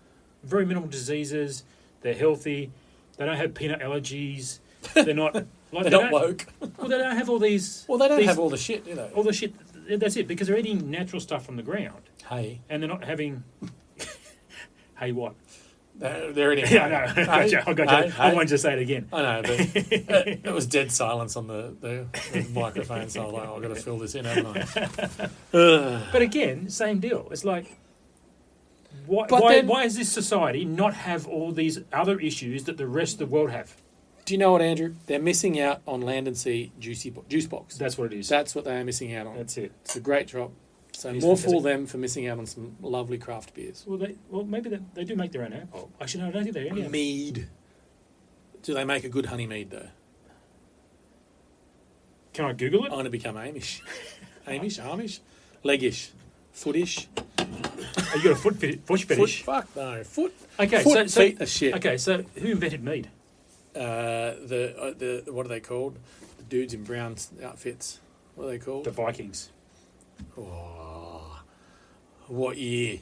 very minimal diseases. They're healthy. They don't have peanut allergies. They're not like They're not woke. Well, they don't have all these. Well, they don't these- have all the shit, do they? all the shit. That's it, because they're eating natural stuff from the ground, Hey, and they're not having. Hey, what? they're in it. Yeah, I know. I got you. I Hey. won't just say it again. I know, but it was dead silence on the microphone, so I was like, I've got to fill this in, haven't I? But again, same deal. It's like, But why then- does this society not have all these other issues that the rest of the world have? Do you know what, Andrew? They're missing out on Land and Sea juice box. That's what it is. That's what they are missing out on. That's it. It's a great drop. So It's more fantastic. fool them for missing out on some lovely craft beers. Well, maybe they do make their own alcohol. Actually, no, I don't think they do. Mead. Do they make a good honey mead though? Can I Google I'm it? going to become Amish. Amish? Leggish. Footish. Oh, you got a foot fetish. Fuck no. Foot. Okay, Foot so feet are shit. okay, so who invented mead? The what are they called? The dudes in brown outfits. What are they called? The Vikings. Oh, what year?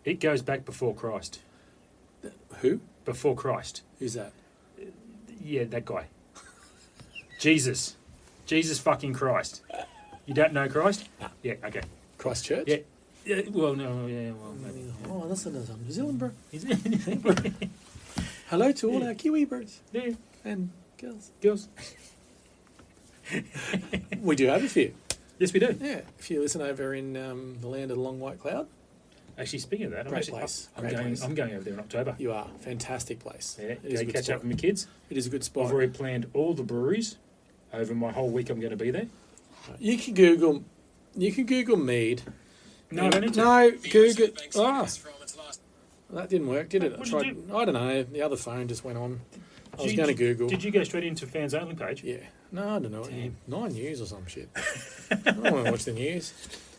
It goes back before Christ. Who? Before Christ. Who's that? Yeah, that guy. Jesus fucking Christ. You don't know Christ? No. Yeah, okay. Christchurch? Yeah. Yeah, well, no, yeah, well, maybe. Oh, that's another New Zealand, bro. Yeah. Hello to all our Kiwi birds Yeah, and girls. girls. We do have a few. Yes, we do. Yeah, if you listen over in the land of the long white cloud, Actually, speaking of that, Great place. I'm Great going. place. I'm going over there in October. you are. Fantastic place. Yeah, It is a go good catch spot. up with my kids. It is a good I've spot. already planned all the breweries over my whole week. I'm going to be there. You can Google mead. No, I don't need to. No, Google. Ah. Oh, that didn't work, did it? I What did you tried. I don't know. The other phone just went on. I was Did going to you- Google. Did you go straight into fans only page? Yeah. No, I don't know. Damn. 9 News or some shit. I don't want to watch the news.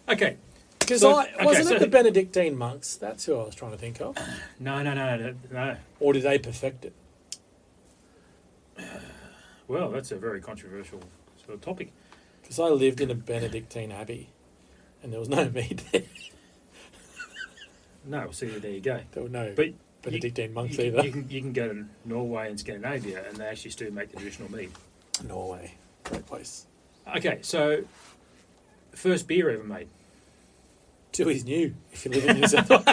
Okay. Because So- wasn't okay, it so- the Benedictine monks? That's who I was trying to think of. No. Or did they perfect it? Well, that's a very controversial sort of topic. Because I lived in a Benedictine abbey, and there was no mead there. No, see, there you go. There were no But Benedictine monks you, either. You can go to Norway and Scandinavia, and they actually still make the traditional mead. Norway, great place. Okay, so first beer ever made. Dewey's new. If you live in New South Wales,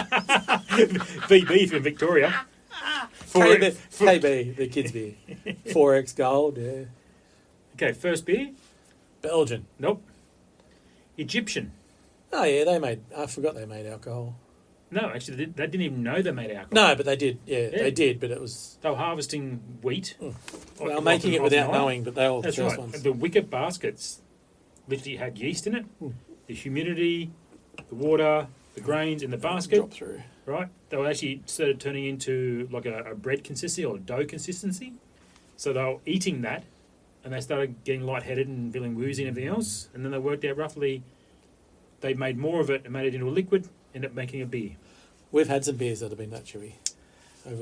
VB from Victoria. KB, the kids beer. 4X Gold. Yeah. Okay, first beer. Belgian. Nope. Egyptian. Oh yeah, they made. I forgot they made alcohol. No, actually, they didn't even know they made alcohol. No, but they did. Yeah, Yeah. they did. But it was They were harvesting wheat. they were making it without knowing. But they were the That's first right. ones. The wicker baskets literally had yeast in it. The humidity, the water, the grains in the basket. Drop through. Right? They were actually started turning into like a bread consistency or dough consistency. So they were eating that, and they started getting lightheaded and feeling woozy and everything else. And then they worked out roughly they made more of it and made it into a liquid, ended up making a beer. We've had some beers that have been that chewy.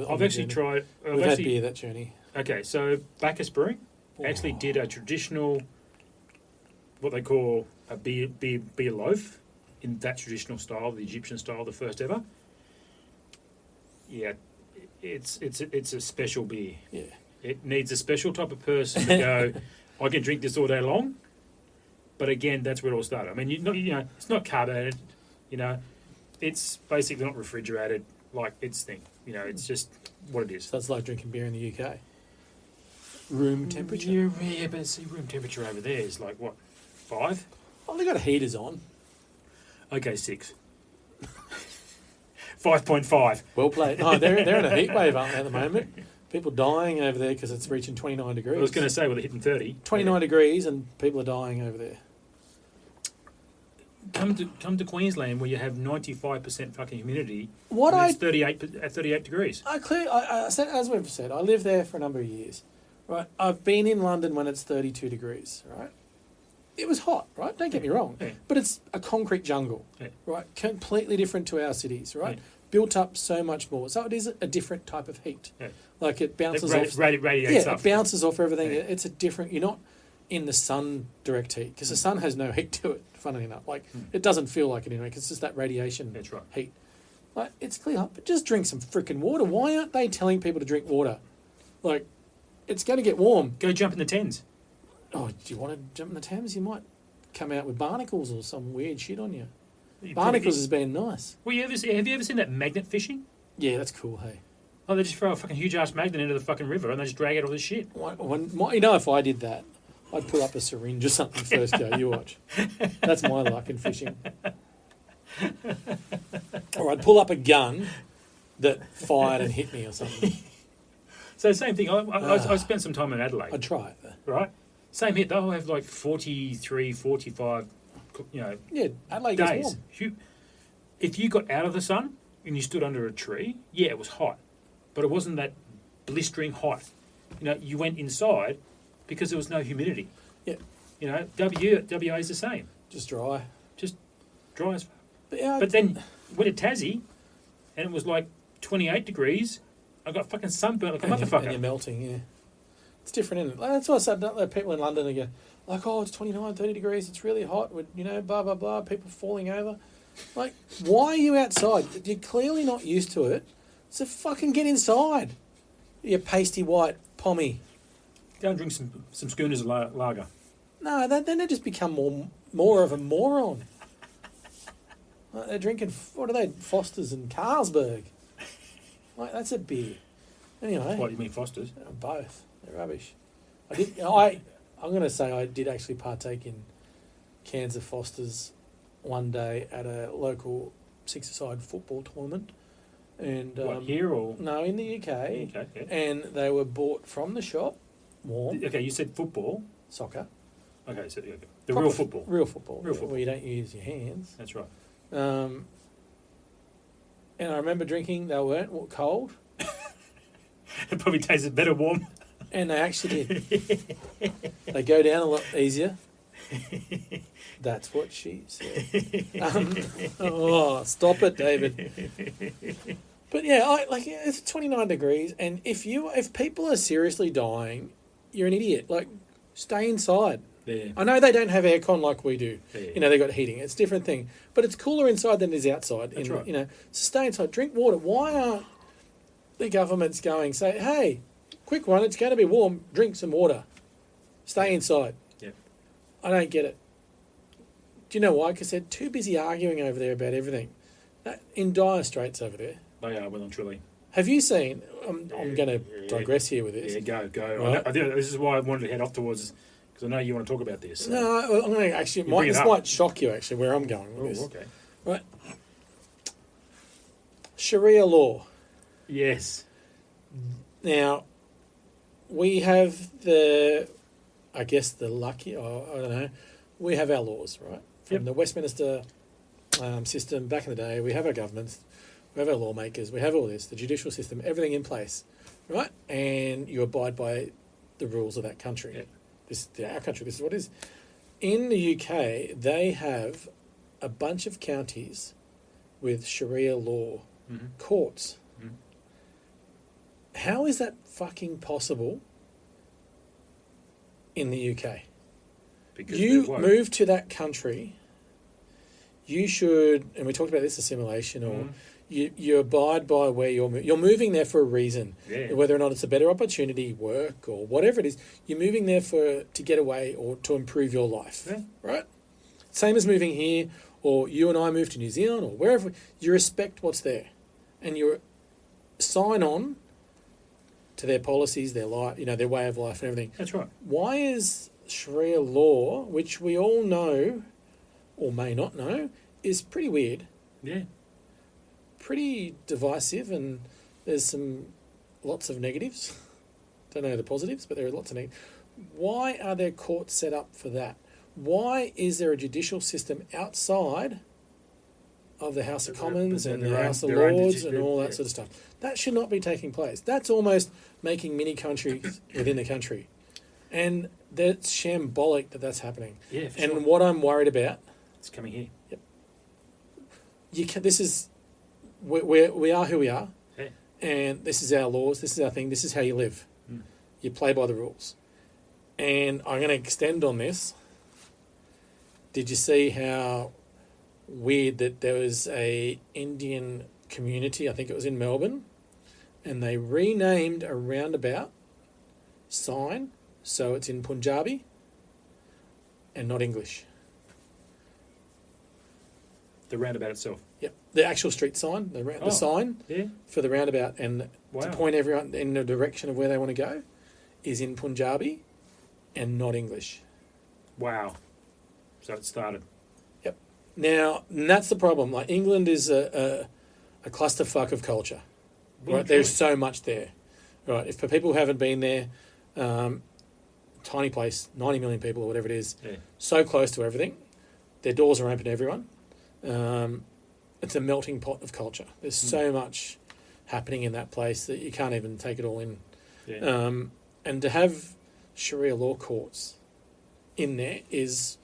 I've actually tried. We've had beer that chewy. Okay, so Bacchus Brewing actually did a traditional, what they call a beer loaf, in that traditional style, the Egyptian style, the first ever. Yeah, it's a special beer. Yeah. It needs a special type of person to go, I can drink this all day long. But again, that's where it all started. I mean, it's not carbonated, it's basically not refrigerated like its thing. It's just what it is. So it's like drinking beer in the UK. Room temperature. Yeah, but see, room temperature over there is like, what, 5? Oh, they got heaters on. Okay, 6. 5.5. Well played. No, they're in a heat wave, aren't they, at the moment? People dying over there because it's reaching 29 degrees. I was going to say, well, they're hitting 30. 29 degrees and people are dying over there. Come to Queensland where you have 95% fucking humidity. What and I it's 38 degrees. I said, as we've said, I lived there for a number of years. Right, I've been in London when it's 32 degrees. Right, it was hot. Right, don't get me wrong, Yeah. but it's a concrete jungle. Yeah. Right, completely different to our cities. Right, Yeah. built up so much more. So it is a different type of heat. Yeah. Like it bounces It off. radiates up. It bounces off everything. Yeah. It's a different. You're not in the sun direct heat because the sun has no heat to it. Funnily enough, like it doesn't feel like it anyway. 'Cause it's just that radiation That's right. heat. Like it's clear, but just drink some freaking water. Why aren't they telling people to drink water? Like it's going to get warm. Go jump in the Thames. Oh, do you want to jump in the Thames? You might come out with barnacles or some weird shit on you. You Barnacles probably- has been nice. Well, have you ever seen that magnet fishing? Yeah, that's cool. Hey, Oh, they just throw a fucking huge ass magnet into the fucking river and they just drag out all this shit. if I did that, I'd pull up a syringe or something first. Go, you watch. That's my luck in fishing. Or I'd pull up a gun that fired and hit me or something. So same thing. I spent some time in Adelaide, I'd try it. right? Same hit. They'll have like 43, 45, Yeah, Adelaide gets days. warm. If you got out of the sun and you stood under a tree, yeah, it was hot, but it wasn't that blistering hot. You went inside because there was no humidity. Yeah, WA is the same, just dry. just dry as fuck. But yeah, But then went to Tassie, and it was like 28 degrees. I got fucking sunburnt like a and you're motherfucker. melting. Yeah, it's different, isn't it? Like, that's what I said. Like, people in London go like, "Oh, it's 29, 30 degrees. It's really hot." With blah blah blah. People falling over. Like, why are you outside? You're clearly not used to it. So fucking get inside. You pasty white pommy. Go and drink some schooners of lager. No, then they just become more of a moron. Like they're drinking, what are they, Foster's and Carlsberg. Like, that's a beer. Anyway, What, you mean Foster's? both. They're rubbish. I'm going to say I did actually partake in cans of Foster's one day at a local six-a-side football tournament. And What, here or? no, in the UK. Okay, yeah. And they were bought from the shop, warm, Okay, you said football. soccer. Okay, so okay. The Proper real football. Real football. Real football. Where you don't use your hands. That's right. And I remember drinking, they weren't cold, It probably tasted better warm. and they actually did. They go down a lot easier. That's what she said. Oh, stop it, David. But yeah, it's 29 degrees, and if people are seriously dying, you're an idiot. Like, stay inside. Yeah. I know they don't have aircon like we do. Yeah. They got heating. It's a different thing. But it's cooler inside than it is outside. That's right. So stay inside. Drink water. Why aren't the governments going, say, hey, quick one, it's going to be warm, drink some water. Stay inside. Yeah. I don't get it. Do you know why? Because they're too busy arguing over there about everything. In dire straits over there. They are well and truly. Have you seen, I'm going to digress here with this. Yeah, go. Right. I think this is why I wanted to head off towards Because I know you want to talk about this. So. No, I'm going to actually. bring it This up. might shock you. Actually, where I'm going with Oh, this. okay. Right. Sharia law. Yes. Now, we have the, I guess the lucky, or I don't know, we have our laws, right? From Yep. the Westminster system back in the day, we have our governments, we have our lawmakers, we have all this, the judicial system, everything in place, right? And you abide by the rules of that country. Yep. Our country, this is what it is. In the UK, they have a bunch of counties with Sharia law Mm-hmm. courts. Mhm. How is that fucking possible in the UK? Because You they're woke. move to that country, you should, and we talked about this assimilation, or Mhm. you abide by where you're moving there for a reason. Yeah. Whether or not it's a better opportunity, work, or whatever it is, you're moving there to get away or to improve your life, Yeah. right? Same as moving here, or you and I move to New Zealand, or wherever. You respect what's there, and you sign on to their policies, their life, their way of life, and everything. That's right. Why is Sharia law, which we all know or may not know, is pretty weird, Yeah. pretty divisive, and there's lots of negatives. Don't know the positives, but there are lots of negatives. Why are there courts set up for that? Why is there a judicial system outside of the House of Commons and the House of Lords and all that sort of stuff? That should not be taking place. That's almost making mini countries within the country. And that's shambolic that that's happening. Yeah, for And sure. what I'm worried about, It's coming here. this is, we are who we are, Yeah. and this is our laws, this is our thing, this is how you live. Mm. You play by the rules. And I'm going to extend on this. Did you see how weird that there was a Indian community, I think it was in Melbourne, and they renamed a roundabout sign so it's in Punjabi and not English. The roundabout itself. Yep, the actual street sign, the Oh. sign Yeah. for the roundabout, and Wow. to point everyone in the direction of where they want to go, is in Punjabi and not English. Wow. So it started. Yep. Now, and that's the problem. Like, England is a clusterfuck of culture. Well, Right? There's truly. so much there. Right. If for people who haven't been there, tiny place, 90 million people or whatever it is, Yeah. so close to everything. Their doors are open to everyone. It's a melting pot of culture. There's so much happening in that place that you can't even take it all in. Yeah. And to have Sharia law courts in there is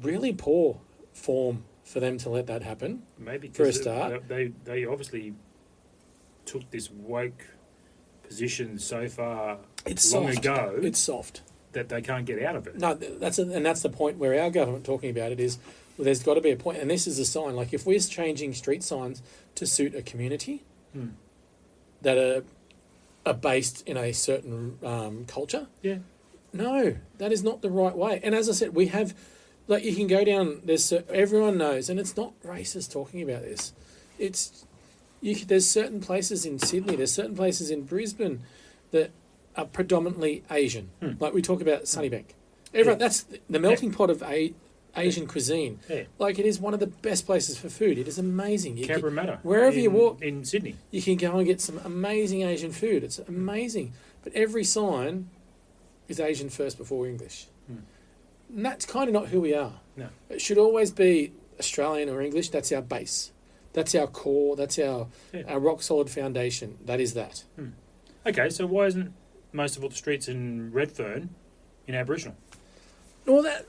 really poor form for them to let that happen. Maybe for a 'cause start. they obviously took this woke position so far It's long soft. ago It's soft. that they can't get out of it. No, that's the point where our government talking about it is, well, there's got to be a point, and this is a sign. Like, if we're changing street signs to suit a community Hmm. that are based in a certain culture, Yeah. no, that is not the right way. And as I said, we have, like, you can go down. Everyone knows, and it's not racist talking about this. There's certain places in Sydney, there's certain places in Brisbane that are predominantly Asian. Hmm. Like, we talk about Sunnybank. Everyone, Yeah. that's the melting pot of Asian cuisine. Yeah. Like, it is one of the best places for food. It is amazing. Cabramatta. Wherever you walk- in Sydney. You can go and get some amazing Asian food. It's amazing. But every sign is Asian first before English. Hmm. And that's kind of not who we are. No. It should always be Australian or English. That's our base. That's our core. That's our rock solid foundation. That is that. Okay, so why isn't most of all the streets in Redfern in Aboriginal? Well, that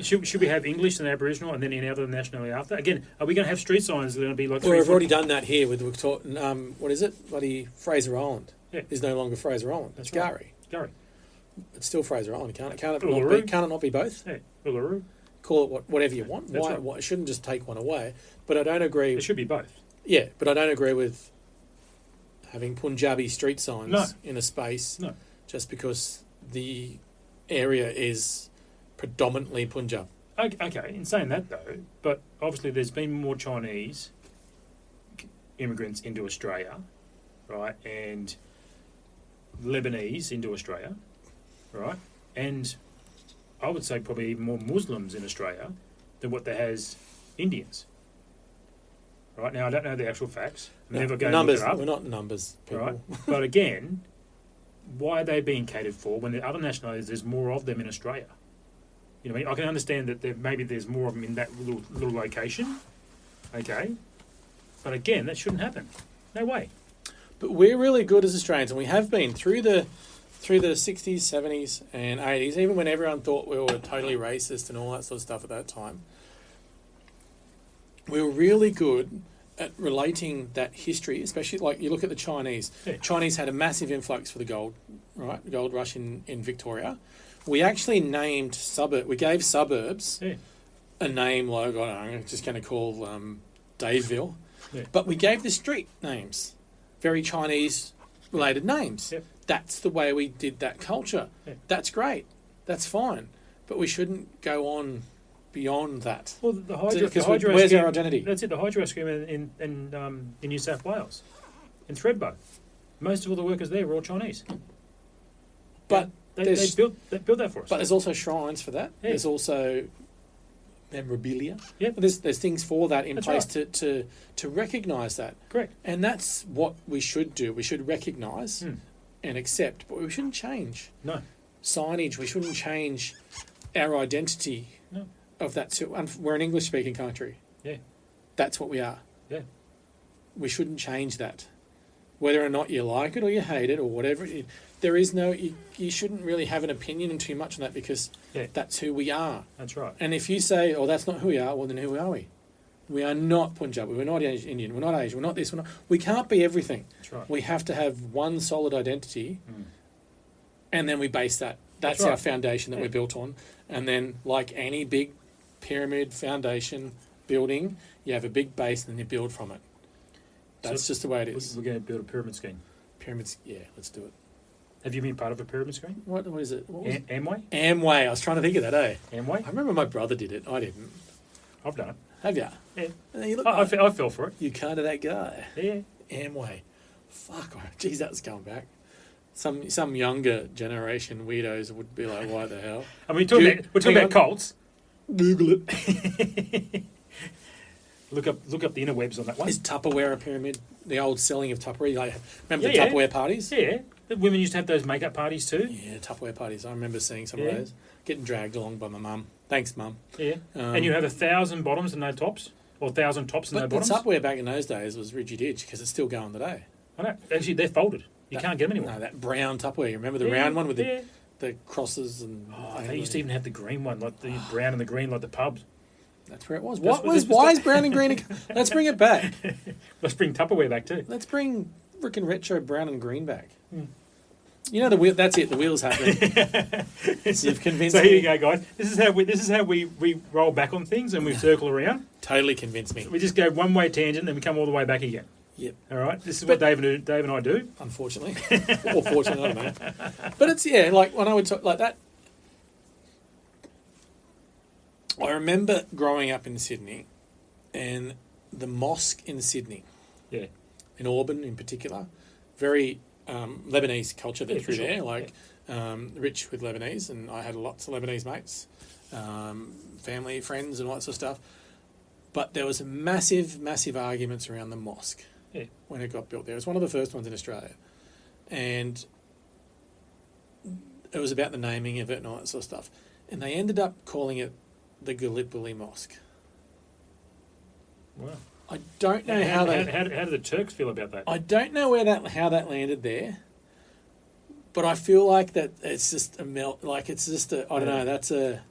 Should we have English and Aboriginal and then any other nationality after? Again, are we going to have street signs that are going to be like well, 3 we've foot- already done that here with what is it? Bloody Fraser Island. Yeah. Is no longer Fraser Island. That's It's right. Gary. Gary. It's still Fraser Island. Can't it not Uluru. be? Can it not be both? Yeah, Uluru. Call it whatever you want. That's Why? right. It shouldn't just take one away. But I don't agree. It should be both. Yeah, but I don't agree with having Punjabi street signs No. in a space No. just because the area is predominantly Punjab. Okay, in saying that though, but obviously there's been more Chinese immigrants into Australia, right, and Lebanese into Australia, right, and I would say probably even more Muslims in Australia than what there has Indians. Right now, I don't know the actual facts. I'm never going numbers. to look it up. We're not numbers people. Right, but again, why are they being catered for when the other nationalities there's more of them in Australia? You know, what I mean, I can understand that maybe there's more of them in that little location. Okay, but again, that shouldn't happen. No way. But we're really good as Australians, and we have been through the 60s, 70s, and 80s, even when everyone thought we were totally racist and all that sort of stuff at that time. We were really good at relating that history, especially like you look at the Chinese. Yeah. Chinese had a massive influx for the gold, right? The gold rush in Victoria. We actually named we gave suburbs Yeah. a name like, I'm just going to call Daveville. Yeah. But we gave the street names, very Chinese related names. Yep. That's the way we did that culture. Yeah. That's great. That's fine. But we shouldn't go on beyond that. Well, the hydro, Because the hydro where's scheme, our identity? That's it. The hydro scheme in New South Wales, in Thredbo, most of all the workers there were all Chinese. But They there's built that for us. But there's also shrines for that. Yeah. There's also memorabilia. Yep. There's things for that in That's place right. to recognise that. Correct. And that's what we should do. We should recognise Hmm. and accept, but we shouldn't change No. signage. We shouldn't change our identity No. of that. We're an English-speaking country. Yeah. That's what we are. Yeah. We shouldn't change that. Whether or not you like it or you hate it or whatever, there is no. You shouldn't really have an opinion too much on that because Yeah. that's who we are. That's right. And if you say, "Oh, that's not who we are," well, then who are we? We are not Punjabi. We're not Indian. We're not Asian. We're not this. We can't be everything. That's right. We have to have one solid identity, Mm. and then we base that. That's That's right. our foundation that Yeah. we're built on. And then, like any big pyramid foundation building, you have a big base, and then you build from it. That's So just the way it is. We're going to build a pyramid scheme. Pyramids, yeah, let's do it. Have you been part of a pyramid scheme? What is it? What was it? Amway? Amway. I was trying to think of that, eh? I Amway? remember my brother did it. I didn't. I've done it. Have you? Yeah. You look I fell for it. you kind of that guy. Yeah. Amway. Fuck. Geez, that's going back. Some younger generation weirdos would be like, why the hell? I mean, we're talking hang about on. cults. Google it. Look up the interwebs on that one. Is Tupperware a pyramid? The old selling of Tupperware. Like, remember the Yeah, yeah. Tupperware parties? Yeah. The women used to have those makeup parties too. Yeah, Tupperware parties. I remember seeing some Yeah. of those. Getting dragged along by my mum. Thanks, mum. Yeah. Um, And you have 1,000 bottoms and no tops? Or 1,000 tops and no But the bottoms? Tupperware back in those days was rigid edge because it's still going today. I know. Actually, they're folded. You That- can't get them anymore. No, that brown Tupperware. You remember the Yeah, round one with yeah. the crosses and... Oh, they used to even have the green one, like the brown and the green, like the pubs. That's where it was. That's What what was? this was Why the- is brown and green? Let's bring it back. Let's bring Tupperware back too. Let's bring freaking retro brown and green back. Hmm. You know the wheel. That's it. The wheel's happening. You've convinced So me. here you go, guys. This is how we roll back on things and we circle around. Totally convinced me. We just go one way tangent and we come all the way back again. Yep. All right. This is what Dave and I do. Unfortunately, or fortunately, I don't know. But it's like when I would talk like that. I remember growing up in Sydney, and the mosque in Sydney, Yeah. in Auburn in particular, very Lebanese culture there Yeah, for through sure. there, like rich with Lebanese, and I had lots of Lebanese mates, family, friends, and all that sort of stuff. But there was massive, massive arguments around the mosque Yeah. when it got built there. It was one of the first ones in Australia, and it was about the naming of it and all that sort of stuff. And they ended up calling it the Gallipoli Mosque. Wow. I don't know how how, they. how do the Turks feel about that? I don't know how that landed there, but I feel like that it's just a melt. Like it's just a. I don't Yeah. know. That's a.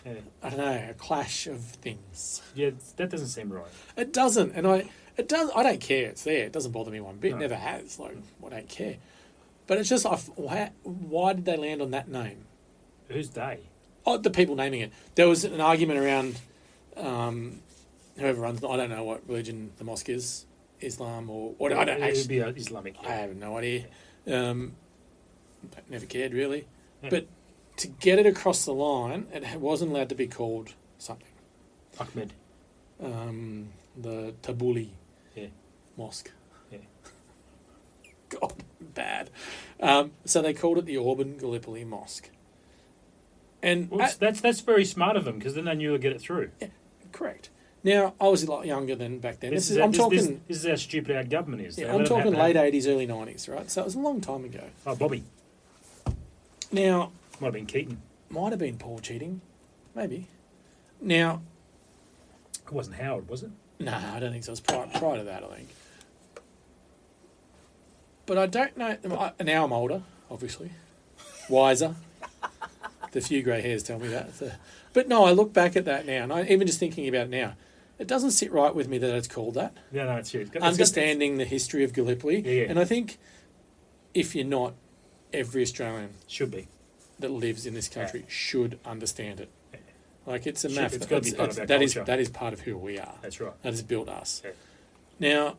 Yeah. I don't know, a clash of things. Yeah, that doesn't seem right. It doesn't, and it does. I don't care. It's there. It doesn't bother me one bit. No. Never has. Like I don't care. But it's just why did they land on that name? Who's they? Oh, the people naming it. There was an argument around whoever runs. I don't know what religion the mosque is, Islam or what. I don't It would actually. be Islamic. I Yeah. have no idea. Never cared really. Yeah. But to get it across the line, it wasn't allowed to be called something. Ahmed. The Tabuli Yeah. Mosque. Yeah. God, bad. So they called it the Auburn Gallipoli Mosque. And Well, that's very smart of them because then they knew to get it through. correct. Now, I was a lot younger than back then. This This is, is, how, I'm this, talking, this is how stupid our government is. They yeah, let I'm 'em talking happen. late 80s, early 90s, right? So it was a long time ago. Oh, Bobby. Now, Might have been Keaton. might have been Paul cheating, maybe. Now, It wasn't Howard, was it? no, I don't think so. It was prior to that, I think. But I don't know. Now I'm older, obviously, wiser. The few grey hairs tell me that. But no, I look back at that now, and even just thinking about it now, it doesn't sit right with me that it's called that. Yeah, no, it's it. Understanding the history of Gallipoli, Yeah, yeah. and I think if you're not, every Australian Should be. that lives in this country should understand it. Like it's a Should- math. it's gotta be part of our that is culture. that is part of who we are. That's right. That has built us. Yeah. Now,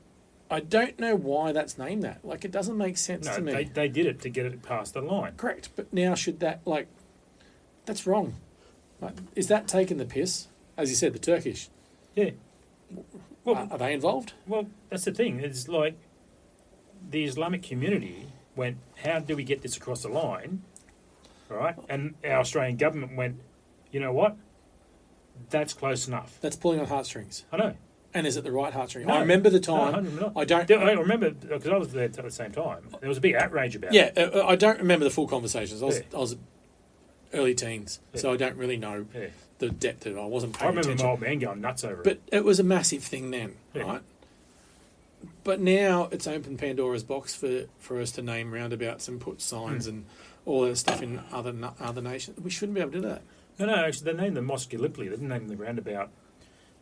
I don't know why that's named that. Like it doesn't make sense No, to me. they did it to get it past the line. Correct, but now should that that's wrong. Like, is that taking the piss? As you said, the Turkish Yeah. Well, are they involved? well, that's the thing. It's like the Islamic community went, how do we get this across the line? Right? And our Australian government went, you know what? That's close enough. That's pulling on heartstrings. I know. And is it the right heartstring? No. I remember the No, time. 100 not. I don't. I remember because I was there at the same time. There was a big outrage about Yeah, it. I don't remember the full conversations. Yeah. I was early teens, so Yeah. I don't really know Yeah. the depth of it. I wasn't I paying remember attention. my old man going nuts over But it. it was a massive thing then, Yeah. right? But now it's opened Pandora's box for us to name roundabouts and put signs and all that stuff in other nations. We shouldn't be able to do that. No, actually, they named the Mosque Gallipoli. They didn't name the roundabout.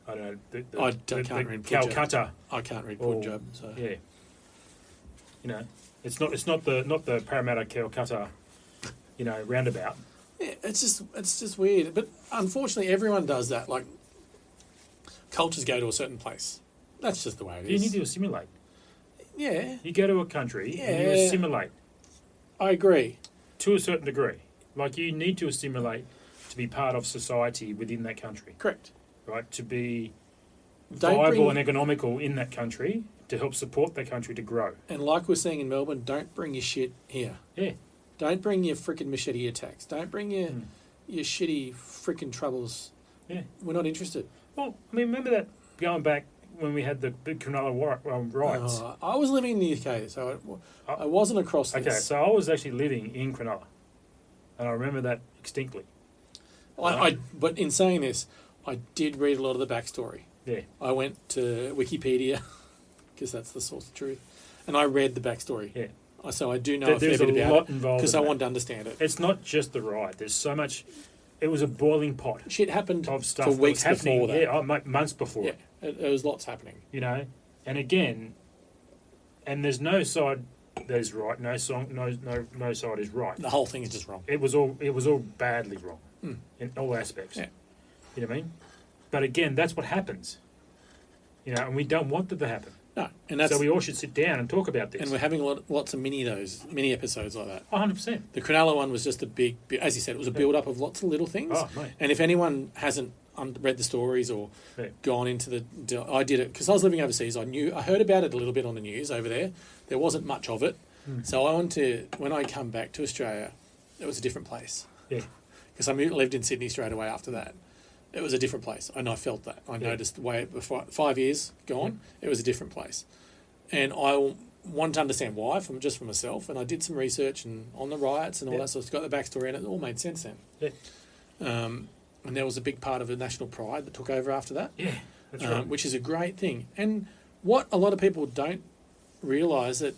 I don't know. I can't read Punjab. Calcutta. I can't read Or- Punjab, so Yeah. You know, it's not the Parramatta Calcutta, roundabout. yeah, it's just weird. But unfortunately, everyone does that. Like cultures go to a certain place. That's just the way it You is. need to assimilate. Yeah, You go to a country and you Yeah. assimilate I agree. to a certain degree. Like you need to assimilate to be part of society within that country, Correct. right? To be Don't viable bring- and economical in that country to help support that country to grow. And like we're saying in Melbourne, don't bring your shit here. Yeah. Don't bring your freaking machete attacks. Don't bring your Mm. your shitty freaking troubles. Yeah. We're not interested. Well, I mean, remember that going back when we had the big Cronulla riots? I was living in the UK, so I wasn't across this. Okay, so I was actually living in Cronulla, and I remember that distinctly. But in saying this, I did read a lot of the backstory. Yeah. I went to Wikipedia because that's the source of truth, and I read the backstory. Yeah. So I do know a fair There's bit a about lot it involved because in I that. wanted to understand it. It's not just the riot. There's so much. It was a boiling pot Shit happened of stuff for that weeks was happening. before that. Yeah, months before. Yeah, there was lots happening. And again, and there's no side that is right. No side is right. The whole thing is just wrong. It was all badly wrong Mm. in all aspects. Yeah. You know what I mean? But again, that's what happens. And we don't want that to happen. No, and that's So we all should sit down and talk about this. and we're having lots of mini episodes like that. 100%. The Cronulla one was just a big, as you said, it was a build up of lots of little things. Oh, mate. And if anyone hasn't read the stories or Yeah. gone into I did it because I was living overseas. I heard about it a little bit on the news over there. There wasn't much of it, so I when I come back to Australia, it was a different place Yeah. because I lived in Sydney straight away after that. It was a different place, and I felt that. I Yeah. noticed the way before 5 years gone, it was a different place, and I wanted to understand why just for myself. And I did some research and on the riots and all Yeah. that. So it's got the backstory, and it all made sense then. Yeah. And there was a big part of the national pride that took over after that, Yeah. That's right. which is a great thing. And what a lot of people don't realise that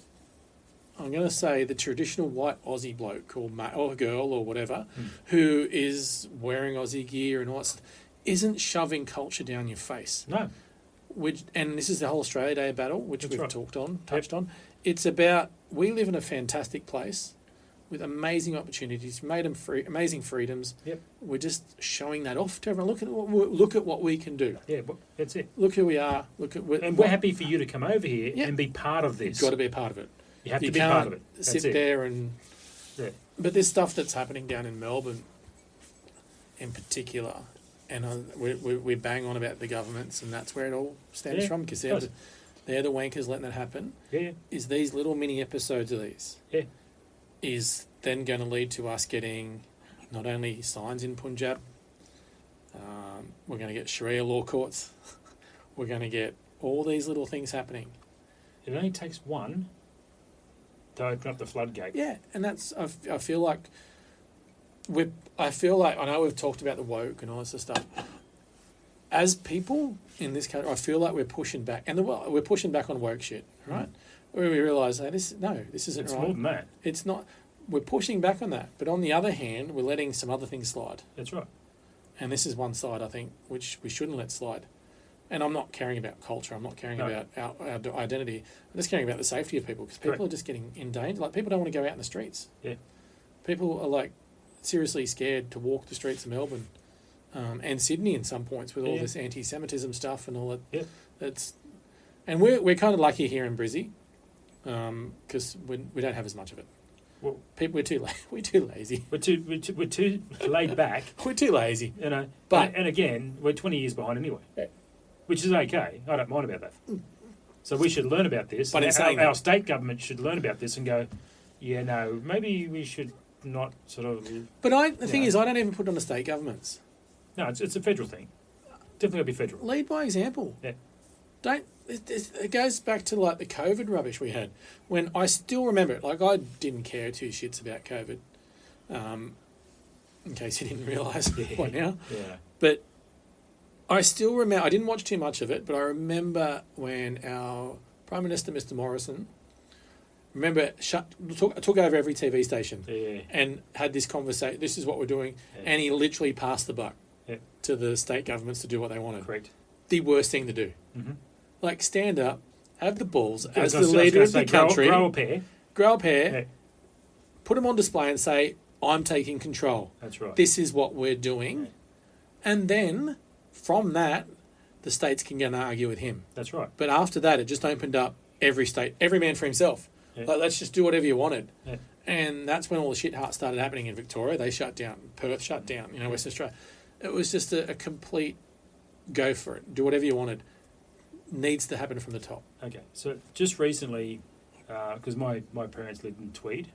I'm going to say the traditional white Aussie bloke or girl or whatever who is wearing Aussie gear and all that stuff, isn't shoving culture down your face. No. And this is the whole Australia Day battle, which That's we've right. touched on. It's about we live in a fantastic place with amazing opportunities, amazing freedoms. Yep. We're just showing that off to everyone. Look at what we can do. Yeah, but that's it. Look who we are. And we're happy for you to come over here Yeah. and be part of this. You've got to be a part of it. You have You to be can't part of it. That's sit it. there and. Yeah. But there's stuff that's happening down in Melbourne, in particular, and we bang on about the governments, and that's where it all stems Yeah, from because it does. they're the wankers letting that happen. Yeah. Is these little mini episodes of these Yeah. is then going to lead to us getting not only signs in Punjab, we're going to get Sharia law courts. We're going to get all these little things happening. It only takes one to open up the floodgate. Yeah, and that's I feel like I know we've talked about the woke and all this sort of stuff. As people in this country, I feel like we're pushing back, and we're pushing back on woke shit, right? Where we realise that this isn't It's right. more than that. It's not. We're pushing back on that, but on the other hand, we're letting some other things slide, That's right. and this is one side I think which we shouldn't let slide. And I'm not caring about culture. I'm not caring No. about our identity. I'm just caring about the safety of people because people Correct. are just getting in danger. Like people don't want to go out in the streets. Yeah. People are like seriously scared to walk the streets of Melbourne and Sydney in some points with all Yeah. this anti-Semitism stuff and all that. Yeah. And we're kind of lucky here in Brizzy because we don't have as much of it. Well, We're too lazy. we're too laid back, We're too lazy. you know. But- and again, we're 20 years behind anyway, Yeah. which is okay. I don't mind about that. So we should learn about this. But in and saying our that- state government should learn about this and go, yeah, no, maybe we should not sort of. But the thing Yeah. is, I don't even put it on the state governments. No, it's a federal thing. Definitely got to be federal. Lead by example. Yeah. Don't. It goes back to like the COVID rubbish we had. When I still remember it, like I didn't care two shits about COVID. In case you didn't realise by now, Yeah. but I still remember. I didn't watch too much of it, but I remember when our Prime Minister, Mr. Morrison, took over every TV station Yeah. and had this conversation. This is what we're doing, Yeah. and he literally passed the buck Yeah. to the state governments to do what they wanted. Correct. The worst thing to do. Mm-hmm. Like stand up, have the balls I as was the gonna leader of say, the country, grow a pair. grow a pair, Yeah. put them on display, and say, "I'm taking control. That's right. This is what we're doing," and then from that, the states can go and argue with him. That's right. But after that, it just opened up every state, every man for himself. Yeah. Like let's just do whatever you wanted. Yeah. And that's when all the shit started happening in Victoria. They shut down. Perth shut down. Western Australia. It was just a complete go for it. Do whatever you wanted. Needs to happen from the top. Okay, so just recently, because my parents lived in Tweed,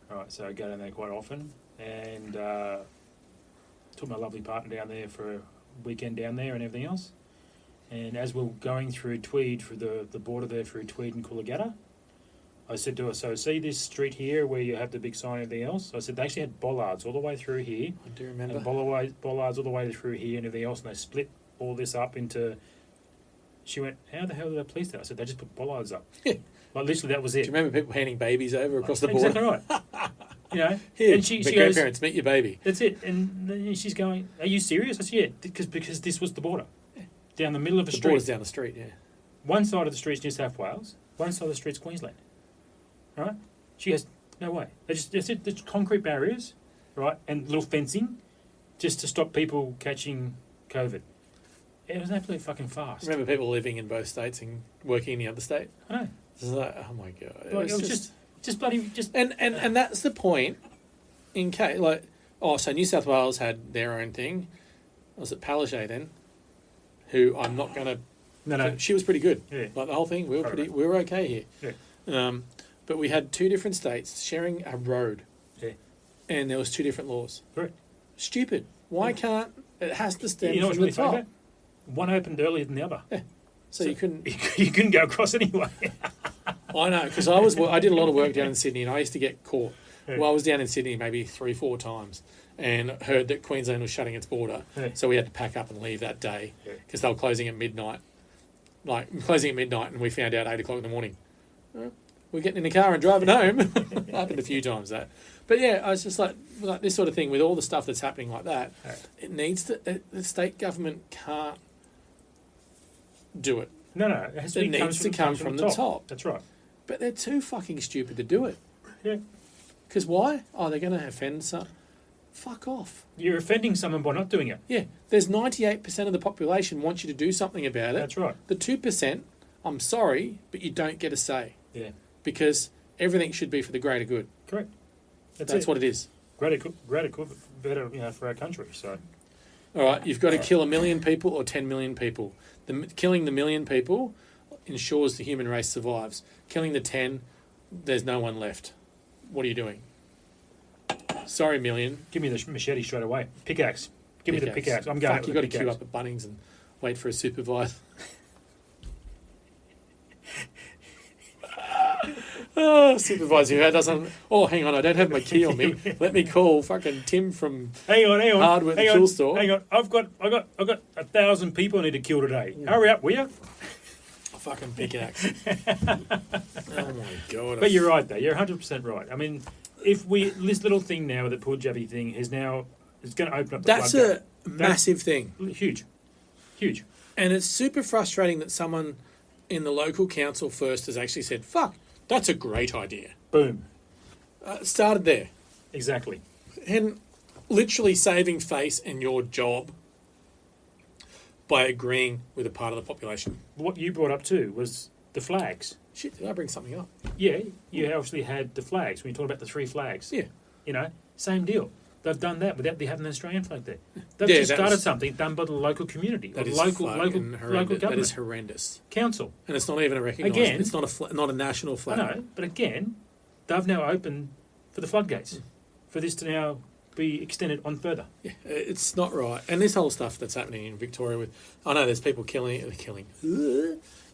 right, so I go down there quite often, and took my lovely partner down there for a weekend down there and everything else. And as we we're going through Tweed, through the border there through Tweed and Coolangatta, I said to her, so see this street here where you have the big sign and everything else? I said they actually had bollards all the way through here, I do remember. and bollards all the way through here and everything else, and they split all this up into... She went, how the hell did they police that? I said, they just put bollards up. Yeah. Like, literally, that was it. Do you remember people handing babies over across the border? Exactly right. You know? Here, and she goes, grandparents, meet your baby. that's it. And then she's going, are you serious? I said, yeah, because this was the border. Down the middle of a The street. border's down the street, yeah. One side of the street's New South Wales, one side of the street's Queensland. Right? She goes, no way. That's it. There's concrete barriers, right, and little fencing just to stop people catching COVID. It was an absolute fucking farce. Remember people living in both states and working in the other state? I know. It's like, oh my god! It was just bloody just. And that's the point. In case so New South Wales had their own thing. Was it Palaszczuk then? Who I'm not going to. No. She was pretty good. Yeah. Like the whole thing, we Right. were okay here. Yeah. But we had two different states sharing a road. Yeah. And there was two different laws. Correct. Stupid. Why can't it has to stem You know what's from really the funny top? about it? One opened earlier than the other. So you couldn't. You couldn't go across anyway. I know because I did a lot of work down in Sydney, and I used to get caught. Yeah. Well, I was down in Sydney maybe 3-4 times, and heard that Queensland was shutting its border, Yeah. so we had to pack up and leave that day Yeah. because they were closing at midnight. Like closing at midnight, and we found out 8 o'clock in the morning. We're getting in the car and driving home. Happened a few times that, but yeah, I was just like this sort of thing with all the stuff that's happening like that. Yeah. It needs to. The state government can't do it. No, it has to It be needs to come from the top. That's right. But they're too fucking stupid to do it. Yeah. Because why? Oh, they're going to offend some. Fuck off. You're offending someone by not doing it. Yeah, there's 98% of the population wants you to do something about it. That's right. The 2%, I'm sorry, but you don't get a say. Yeah. Because everything should be for the greater good. Correct. That's what it is. Greater good, better, for our country. So. All right, you've got to kill 1 million people or 10 million people. Killing the 1 million people ensures the human race survives. Killing the 10, there's no one left. What are you doing? Sorry, Million. Give me the machete straight away. Pickaxe. Give me the pickaxe. I'm going. Fuck, you got to queue up at Bunnings and wait for a supervisor. Supervisor who doesn't. Oh, hang on, I don't have my key on me. Let me call fucking Tim from Hang on. Hardware at the hang tool on, store. Hang on. I've got 1,000 people I need to kill today. Hurry up, will you? Fucking pickaxe. Oh my god. But you're right, though. You're 100% right. I mean, if this little thing now with the poor Jabby thing is now it's going to open up the That's floodgate. a massive thing. Huge. And it's super frustrating that someone in the local council first has actually said, fuck, that's a great idea. Boom. Started there. Exactly. And literally saving face and your job by agreeing with a part of the population. What you brought up too was the flags. Shit, did I bring something up? Yeah, you actually had the flags when you talk about the 3 flags. Yeah. You know, same deal. They've done that without having an Australian flag there. They've Yeah, just that started was- something done by the local community, or That is local fucking horrendous. government, That is horrendous. council. And it's not even a recognised. Again- It's not not a national I flag. know, but again, they've now opened for the floodgates for this to now be extended on further. Yeah, it's not right. And this whole stuff that's happening in Victoria with, I know there's people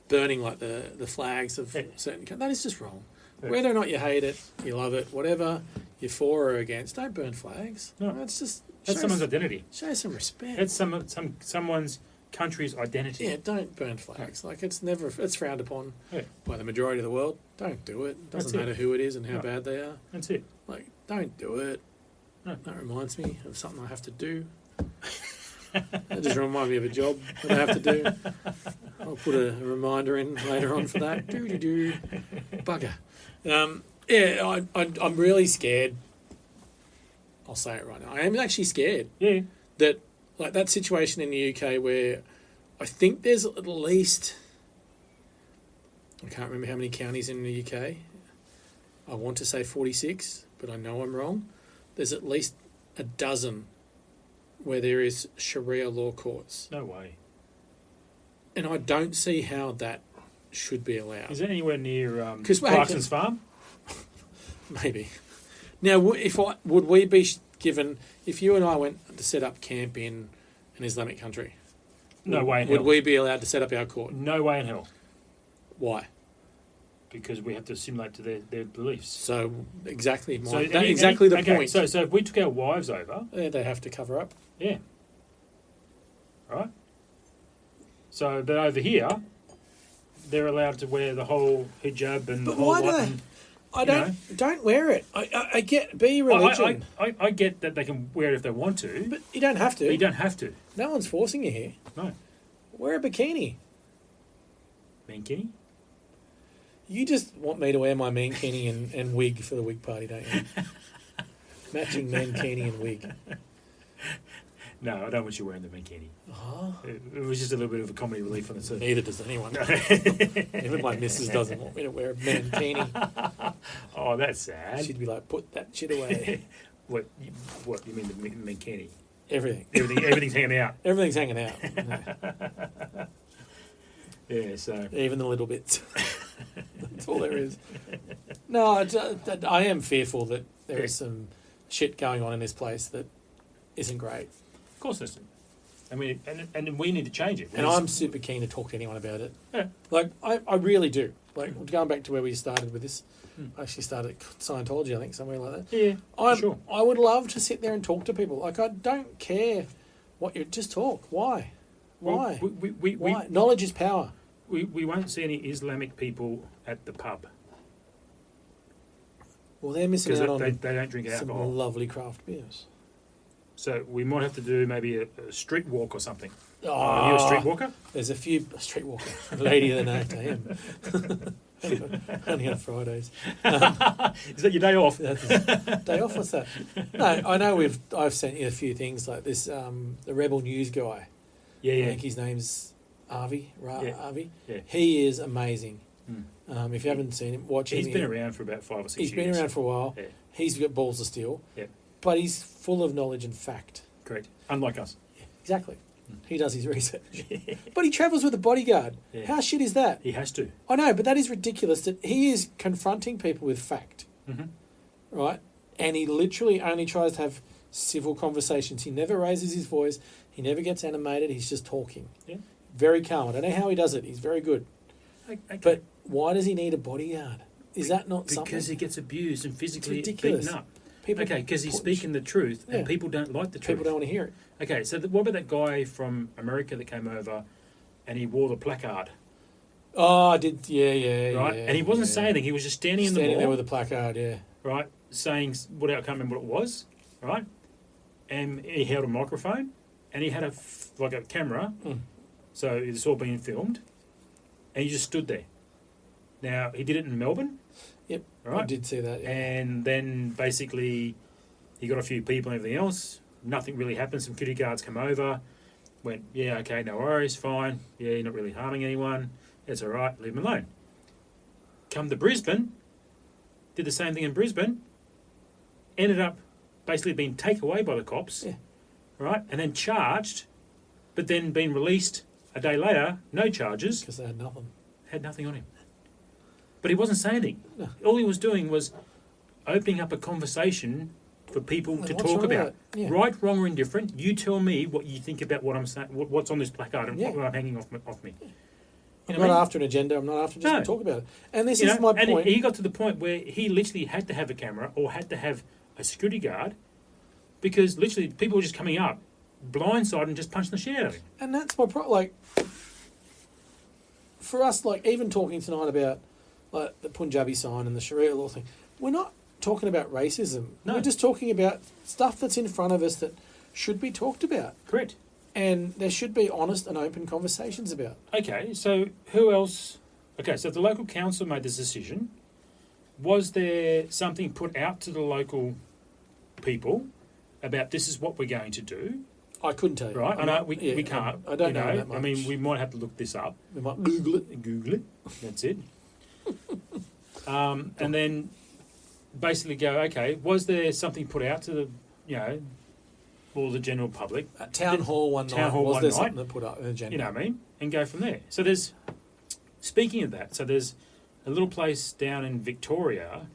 burning like the flags of certain countries. That is just wrong. Yeah. Whether or not you hate it, you love it, whatever you're for or against, don't burn flags. No. That's just That's someone's identity. show some respect. That's someone's country's identity. Yeah, don't burn flags. Like it's frowned upon Yeah. by the majority of the world. Don't do it. That's Doesn't it. matter who it is and how No. bad they are. That's it. Like, don't do it. No. That reminds me of something I have to do. That just reminds me of a job that I have to do. I'll put a reminder in later on for that. Do. Bugger. Yeah, I'm really scared. I'll say it right now. I am actually scared Yeah. that, like, that situation in the UK where I think there's at least, I can't remember how many counties in the UK. I want to say 46, but I know I'm wrong. There's at least a dozen where there is Sharia law courts. No way. And I don't see how that should be allowed. Is that anywhere near 'Cause what Clarkson's farm? Maybe. Now, would we be given, if you and I went to set up camp in an Islamic country, No way in would hell. we be allowed to set up our court? No way in hell. Why? Because we have to assimilate to their beliefs. So exactly, So, exactly the okay, point. So if we took our wives over, They have to cover up. yeah, right. So, but over here, they're allowed to wear the whole hijab and the But whole why lot. do and- I you don't wear it. I get be Well, religion, I get that they can wear it if they want to, but you don't have to. but you don't have to. No one's forcing you here. No, Wear a bikini. Mankini. You just want me to wear my mankini and wig for the wig party, don't you? Matching mankini and wig. No, I don't want you wearing the mankini. Oh, It was just a little bit of a comedy relief on the surface. neither does anyone. Even my missus doesn't want me to wear a mankini. Oh, that's sad. She'd be like, put that shit away. What you mean the mankini? Everything. Everything's hanging out. Everything's hanging out. Yeah, so Even the little bits. That's all there is. No, I am fearful that there is some shit going on in this place that isn't great. of course there's, I mean, and we need to change it. And I'm super keen to talk to anyone about it. Yeah. Like, I really do. Like, going back to where we started with this, I actually started Scientology, I think, somewhere like that. Yeah, sure. I would love to sit there and talk to people. Like, I don't care what you just talk. Why? Why? Well, Why? Knowledge is power. we won't see any Islamic people at the pub Well, they're missing because out on they don't drink some alcohol. lovely craft beers. So we might have to do maybe a street walk or something. Oh, Are you a street walker? There's a few streetwalker, lady of the night. I am. Only on Fridays. Is that your day off? Day off. What's that? No, I know I've sent you a few things like this. The Rebel News guy. Yeah, I yeah. think his name's Avi. Yeah. Avi. Yeah. He is amazing. Hmm. If you haven't seen him, watch him. He's been around for about 5 or 6 years. He's been around for a while. Yeah. He's got balls of steel. Yeah. But he's full of knowledge and fact. Correct. Unlike us. Exactly. He does his research. But he travels with a bodyguard. Yeah. How shit is that? He has to. I know, but that is ridiculous that he is confronting people with fact. Mhm. Right? And he literally only tries to have civil conversations. He never raises his voice. He never gets animated. He's just talking. Yeah. Very calm. I don't know how he does it. He's very good. Okay. But why does he need a bodyguard? Is that not something? Because he gets abused and physically It's ridiculous. beaten up. People Okay, because he's put- speaking the truth, and Yeah. people don't like the truth. People don't want to hear it. Okay, so what about that guy from America that came over, and he wore the placard, Oh, I did. Yeah. right? And he wasn't saying anything; he was just standing in the Standing there mall, with a placard. Yeah. right, saying what I can't remember what it was, right? And he held a microphone, and he had like a camera, Mm. so it's all being filmed, and he just stood there. Now he did it in Melbourne, Yep. I right? did see that. Yeah. And then basically he got a few people and everything else. Nothing really happened. Some security guards come over, went, yeah, okay, no worries, fine. Yeah, you're not really harming anyone. It's all right, leave him alone. Come to Brisbane, did the same thing in Brisbane, ended up basically being taken away by the cops, Yeah. right? And then charged, but then being released a day later, no charges, Because they had nothing. had nothing on him. But he wasn't saying anything. No. All he was doing was opening up a conversation for people Well, to what's talk wrong with about. it? Yeah. Right, wrong, or indifferent. You tell me what you think about what I'm saying, what's on this placard, and Yeah. what I'm hanging off me. You I'm know not what I mean? after an agenda. I'm not after just No. to talk about it. And this You is know, my and point. he got to the point where he literally had to have a camera or had to have a security guard because literally people were just coming up blindside and just punching the shit out of him. And that's my problem. Like, for us, like, even talking tonight about like the Punjabi sign and the Sharia law thing, we're not talking about racism. No. We're just talking about stuff that's in front of us that should be talked about. Correct. And there should be honest and open conversations about. Okay, so who else? Okay, so the local council made this decision. Was there something put out to the local people about this is what we're going to do? I couldn't tell you. Right? I I'm know not- we yeah, can't. I don't you know that much. I mean, we might have to look this up. We might Google it. Google it. That's it. And then basically go, okay, was there something put out to the, all the general public? At Town Hall one Town night, Hall was one there night. something that put up an agenda? You know what I mean? And go from there. So speaking of that, so there's a little place down in Victoria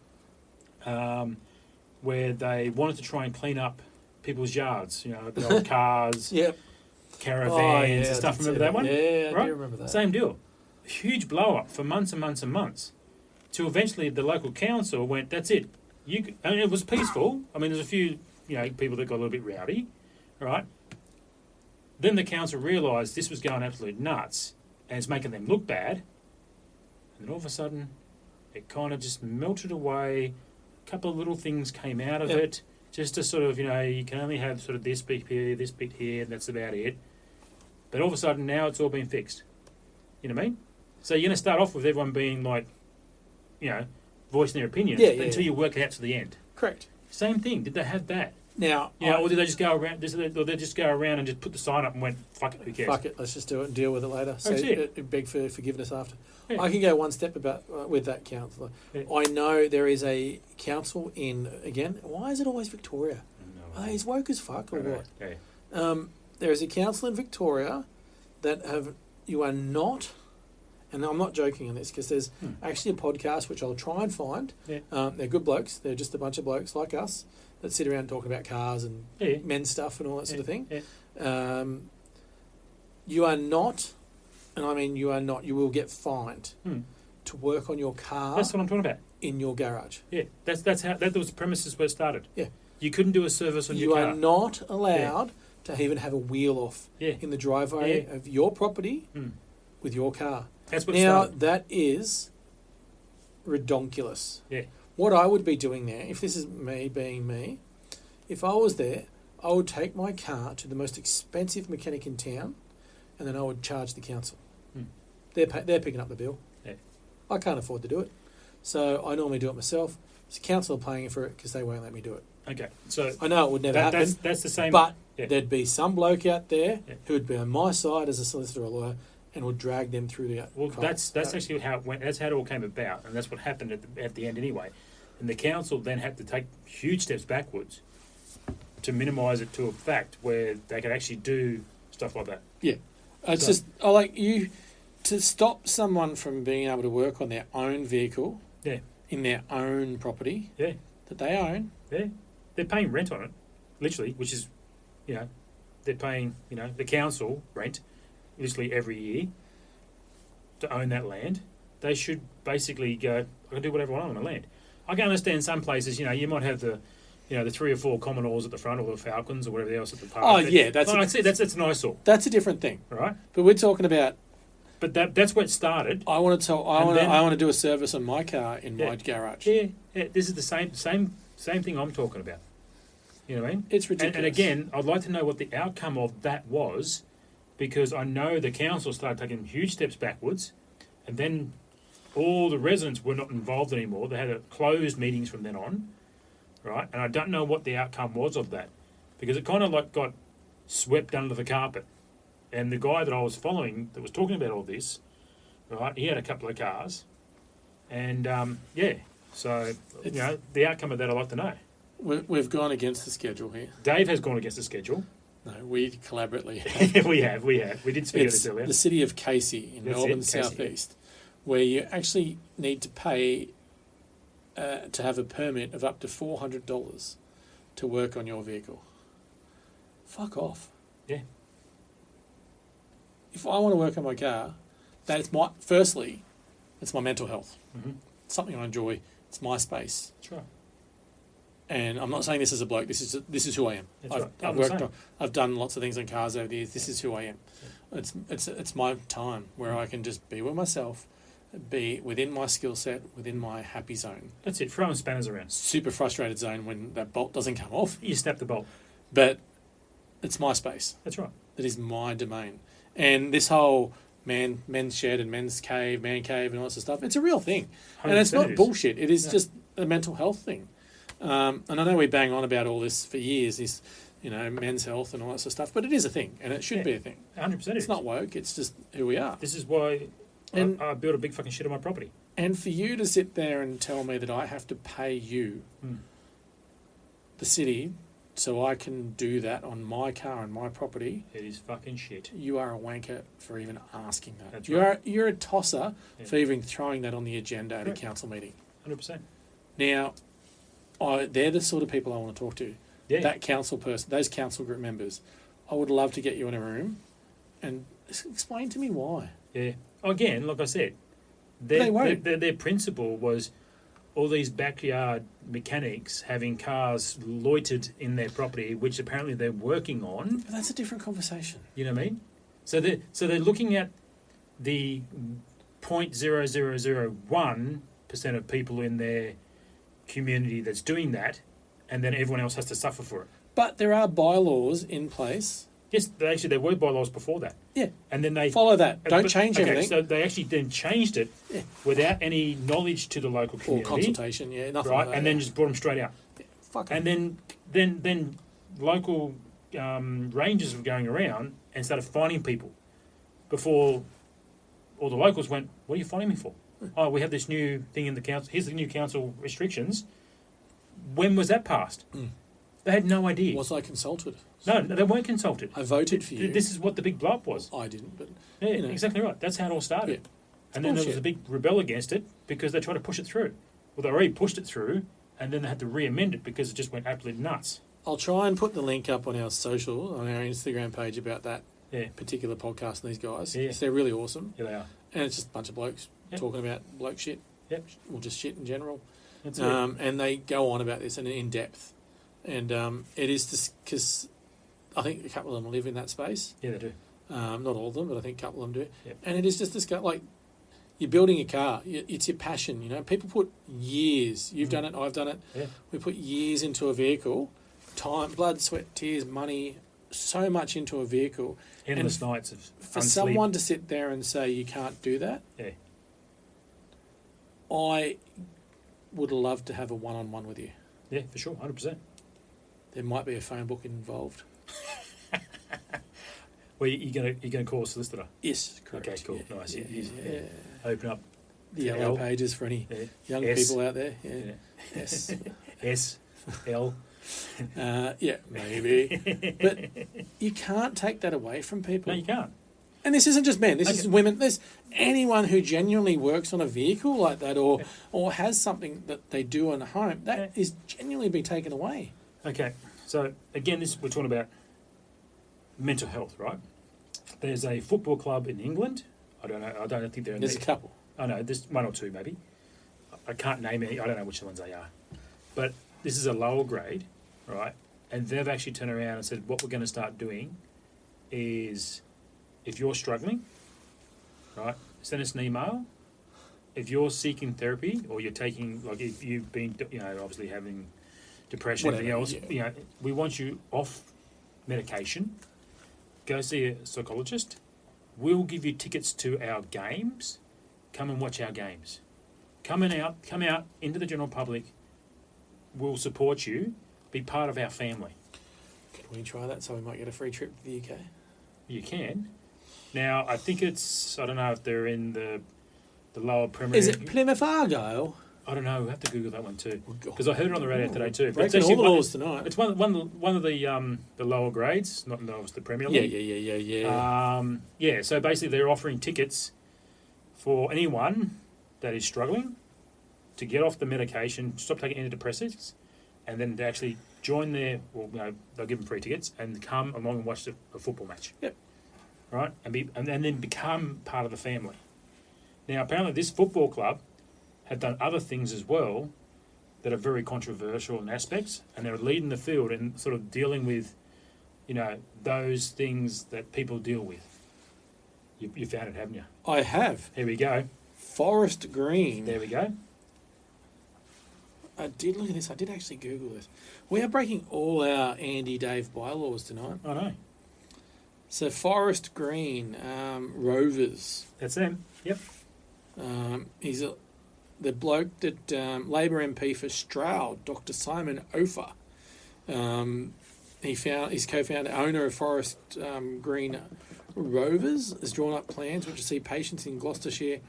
where they wanted to try and clean up people's yards, the old cars, Yep. caravans Oh, yeah, and I stuff. did Remember see that one? Yeah, I Right? do remember that. Same deal. Huge blow up for months and months and months. To eventually the local council went, that's it. And it was peaceful. I mean, there's a few, people that got a little bit rowdy, right? Then the council realised this was going absolute nuts and it's making them look bad. And then all of a sudden, it kind of just melted away. A couple of little things came out of Yep. it, just to sort of, you can only have sort of this bit here, and that's about it. But all of a sudden, now it's all been fixed. You know what I mean? So you're going to start off with everyone being like, voicing their opinions Yeah, yeah, until yeah. you work it out to the end. Correct. Same thing. Did they have that? Now, Or did they just go around? Or they just go around and just put the sign up and went, "Fuck it, who cares?" fuck it, let's just do it and deal with it later. So That's it. beg for forgiveness after. Yeah. I can go one step about with that councillor. Yeah. I know there is a council in, again, why is it always Victoria? No. He's woke as fuck or what? Yeah. There is a council in Victoria that you are not, and I'm not joking on this because there's actually a podcast which I'll try and find. Yeah. They're good blokes. They're just a bunch of blokes like us that sit around talking about cars and Yeah. men's stuff and all that sort of thing. Yeah. You are not, and I mean you are not, you will get fined to work on your car That's what I'm talking about. in your garage. Yeah, that's how that was the premises where it started. Yeah. You couldn't do a service on You your are car. not allowed to even have a wheel off Yeah. in the driveway Yeah. of your property Mm. with your car. That's what it Now, started. that is redonkulous. Yeah. What I would be doing there, if this is me being me, if I was there, I would take my car to the most expensive mechanic in town and then I would charge the council. Hmm. They're picking up the bill. Yeah. I can't afford to do it. So I normally do it myself. The council are paying for it because they won't let me do it. Okay, so I know it would never happen. that's the same. But yeah. there'd be some bloke out there Yeah. who would be on my side as a solicitor or lawyer and would drag them through the Well, costs. that's actually how it went. That's how it all came about, and that's what happened at the end anyway. And the council then had to take huge steps backwards to minimise it to a fact where they could actually do stuff like that. Yeah. It's So- just, I like you to stop someone from being able to work on their own vehicle Yeah, in their own property. yeah. that they own. They're paying rent on it, literally, which is, they're paying, the council rent, literally every year, to own that land. They should basically go, I can do whatever I want on the land. I can understand some places, you might have the 3 or 4 Commodores at the front, or the Falcons, or whatever else at the park. Oh, yeah, that's an eyesore. That's a different thing, right? But we're talking about. But that's where it started. I want to do a service on my car in my garage. Yeah, this is the same thing I'm talking about. You know what I mean? It's ridiculous. And again, I'd like to know what the outcome of that was, because I know the council started taking huge steps backwards, and then all the residents were not involved anymore. They had closed meetings from then on, right? And I don't know what the outcome was of that, because it kind of like got swept under the carpet. And the guy that I was following that was talking about all this, right, he had a couple of cars. And, so, the outcome of that I'd like to know. We've gone against the schedule here. Dave has gone against the schedule. No, we collaboratively have. We have. We did speak of this earlier. The city of Casey in Melbourne, southeast, where you actually need to pay to have a permit of up to $400 to work on your vehicle. Fuck off. Yeah. If I want to work on my car, it's my mental health. Mm-hmm. It's something I enjoy. It's my space. That's right. And I'm not saying this as a bloke. This is who I am. I've done lots of things on cars over the years. This is who I am. Yeah. It's my time where I can just be with myself, be within my skill set, within my happy zone. That's it. Throwing spanners around. Super frustrated zone when that bolt doesn't come off. You snap the bolt. But it's my space. That's right. It is my domain. And this whole men's shed and men's cave, man cave, and all that sort of stuff, it's a real thing. And it's not bullshit. It is just a mental health thing. And I know we bang on about all this for years, this, men's health and all that sort of stuff, but it is a thing, and it should be a thing. 100%. It's not woke, it's just who we are. This is why I built a big fucking shed on my property. And for you to sit there and tell me that I have to pay you, the city, so I can do that on my car and my property. It is fucking shit. You are a wanker for even asking that. That's right. You're a tosser for even throwing that on the agenda at a council meeting. 100%. Now, they're the sort of people I want to talk to. Yeah. That council person, those council group members. I would love to get you in a room and explain to me why. Yeah. Again, like I said, They won't. Their principle was all these backyard mechanics having cars loitered in their property, which apparently they're working on. But that's a different conversation. You know what I mean? So they're looking at the 0.0001% of people in their community that's doing that, and then everyone else has to suffer for it. But there are bylaws in place. Yes, there were bylaws before that. Yeah. And then they follow that. Don't change everything. So they actually then changed it without any knowledge to the local community. Or consultation, nothing right, like that. and then just brought them straight out. Yeah, fuck and then local rangers were going around and started finding people before all the locals went, what are you finding me for? Oh, we have this new thing in the council. Here's the new council restrictions. When was that passed? They had no idea. Was I consulted? No, they weren't consulted. I voted for you. This is what the big blow up was. I didn't, but... Yeah, exactly right. That's how it all started. Yeah. And then there was a big rebel against it because they tried to push it through. Well, they already pushed it through, and then they had to re-amend it because it just went absolutely nuts. I'll try and put the link up on our social, on our Instagram page about that Yeah. particular podcast and these guys. Yeah. They're really awesome. Yeah, they are. And it's just a bunch of blokes talking about bloke shit. Yep. Or just shit in general. That's it. And they go on about this and in depth. And it is just because I think a couple of them live in that space. Yeah, they do. Not all of them, but I think a couple of them do. Yep. And it is just this guy, like, you're building a car. It's your passion, People put years. You've done it, I've done it. Yeah. We put years into a vehicle. Time, blood, sweat, tears, money, so much into a vehicle. Endless nights of For unsleep. someone to sit there and say you can't do that, Yeah. I would love to have a one-on-one with you. Yeah, for sure, 100%. There might be a phone book involved. Well, you're gonna call a solicitor. Yes, correct. Okay, cool, Yeah, nice. Yeah. Open up The yellow pages for any young people out there. Yeah. Yes. S L. Yeah, maybe. But you can't take that away from people. No, you can't. And this isn't just men. This is Okay. women. There's anyone who genuinely works on a vehicle like that, or has something that they do in a home that is genuinely being taken away. Okay, so again, we're talking about mental health, right? There's a football club in England. I don't know. I don't think they're in There's a there. couple. I know there's one or two maybe. I can't name any. I don't know which ones they are, but this is a lower grade, right? And they've actually turned around and said, what we're going to start doing is, if you're struggling, right, send us an email. If you're seeking therapy or you're taking, like, if you've been, obviously having depression, Whatever, everything else, yeah. we want you off medication. Go see a psychologist. We'll give you tickets to our games. Come and watch our games. Come out into the general public. We'll support you. Be part of our family. Can we try that so we might get a free trip to the UK? You can. Now, I think I don't know if they're in the lower Premier. Is it Plymouth Argyle? I don't know. We'll have to Google that one too. Oh, God. Because I heard it on the radio today too. But it's Breaking all actually the laws tonight. It's one of the lower grades, not the Premier Yeah, League. yeah. So basically they're offering tickets for anyone that is struggling to get off the medication, stop taking antidepressants, and then to actually join they'll give them free tickets and come along and watch a football match. Yep. Right? And then become part of the family. Now, apparently this football club have done other things as well that are very controversial in aspects, and they're leading the field and sort of dealing with, those things that people deal with. You found it, haven't you? I have. Here we go. Forest Green. There we go. I did look at this. I did actually Google this. We are breaking all our Andy Dave bylaws tonight. I know. So Forest Green, Rovers. That's them. Yep. He's the bloke that Labor MP for Stroud, Dr. Simon Ofer. He's co-founder, owner of Forest Green Rovers, has drawn up plans which will see patients in Gloucestershire,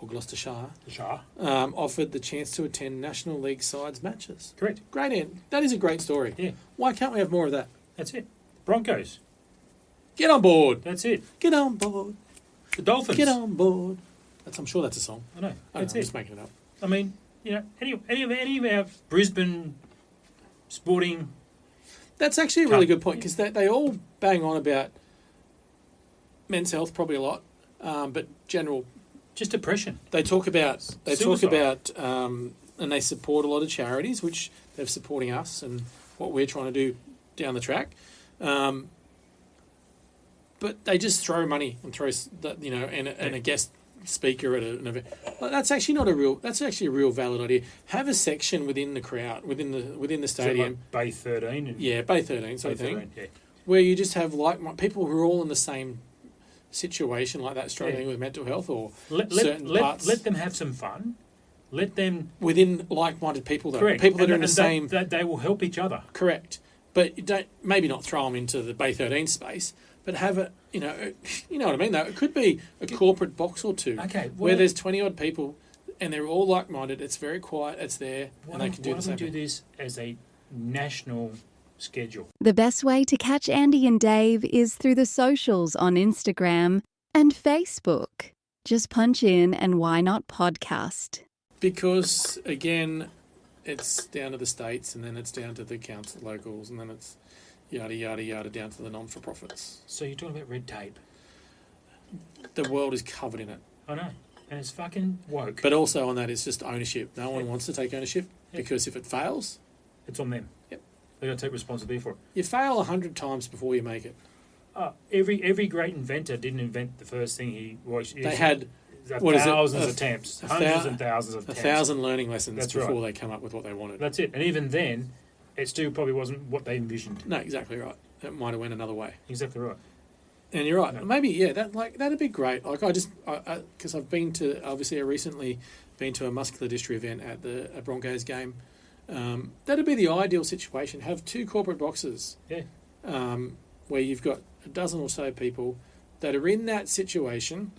The Shah. offered the chance to attend National League sides matches. Correct. Great end. That is a great story. Yeah. Why can't we have more of that? That's it. Broncos. Get on board. That's it. Get on board. The Dolphins. Get on board. I'm sure that's a song. I know. I don't That's know, I'm it. just making it up. I mean, any of our Brisbane sporting. That's actually a really Come. good point because they all bang on about men's health probably a lot, but general. Just depression. They talk about Suicide. and they support a lot of charities, which they're supporting us and what we're trying to do down the track. But they just throw money and and a guest speaker at an event. Well, that's actually a real valid idea. Have a section within the crowd, within the So stadium. like Bay 13. And Yeah, Bay 13 sort of Bay thing. 13, yeah. Where you just have people who are all in the same situation like that, struggling with mental health or certain parts Let them have some fun. Let them. within like-minded people, though. Correct. People that And- are in the and same. They will help each other. Correct. But you don't maybe not throw them into the Bay 13 space, but have it. You know what I mean. Though it could be a corporate box or two, Okay, where well- there's 20 odd people, and they're all like-minded. It's very quiet. It's there, and they can do Why the don't same we do thing. this as a national schedule? The best way to catch Andy and Dave is through the socials on Instagram and Facebook. Just punch in and Why Not Podcast. Because again, it's down to the states, and then it's down to the council locals, and then it's yada yada yada down to the non-for-profits. So you're talking about red tape. The world is covered in it. I know. And it's fucking woke. But also on that, it's just ownership. No one wants to take ownership Yeah. because if it fails, It's on them. Yep. They're going to take responsibility for it. you fail 100 times before you make it. Every great inventor didn't invent the first thing he was. They had what is it? thousands A- of attempts, a hundreds thou- and thousands of a attempts. 1,000 learning lessons That's before right. they come up with what they wanted. That's it. And even then, it still probably wasn't what they envisioned. No, exactly right. It might have went another way. Exactly right. And you're right. No. Maybe that'd be great. Like because I've been to I recently been to a muscular dystrophy event at a Broncos game. That'd be the ideal situation. Have two corporate boxes. Yeah. Where you've got a dozen or so people that are in that situation.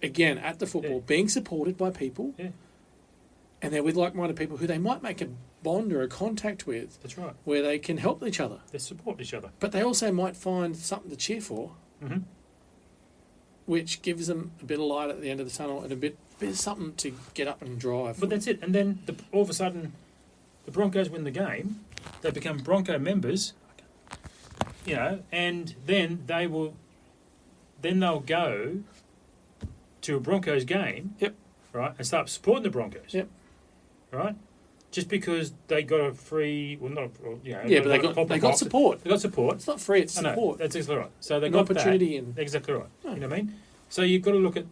Again, at the football, Yeah. being supported by people. Yeah. and they're with like-minded people who they might make a bond or a contact with, That's right. where they can help each other. They support each other. But they also might find something to cheer for, Mm-hmm. which gives them a bit of light at the end of the tunnel and a bit of something to get up and drive. But that's it. And then all of a sudden, the Broncos win the game. They become Bronco members, you know, and then they'll go to a Broncos game, Yep. right, and start supporting the Broncos, Yep. right, just because they got a free, well, not, well, you know, Yeah, but they got support. They got support. It's not free, it's I know, support. that's exactly right. So they An got opportunity that. and- Exactly right. Oh. You know what I mean? So you've got to look at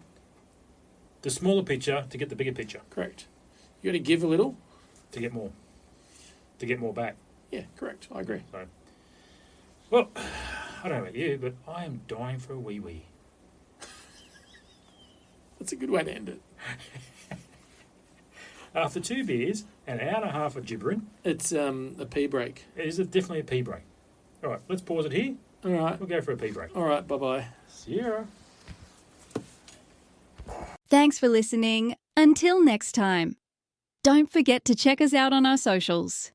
the smaller picture to get the bigger picture, Correct. You got to give a little. to get more back. Yeah, correct. I agree. So, well, I don't know about you, but I am dying for a wee-wee. That's a good way to end it. After 2 beers, an hour and a half of gibbering, It's a pee break. it is definitely a pee break. All right, let's pause it here. All right. We'll go for a pee break. All right. Bye-bye. See ya. Thanks for listening. Until next time. Don't forget to check us out on our socials.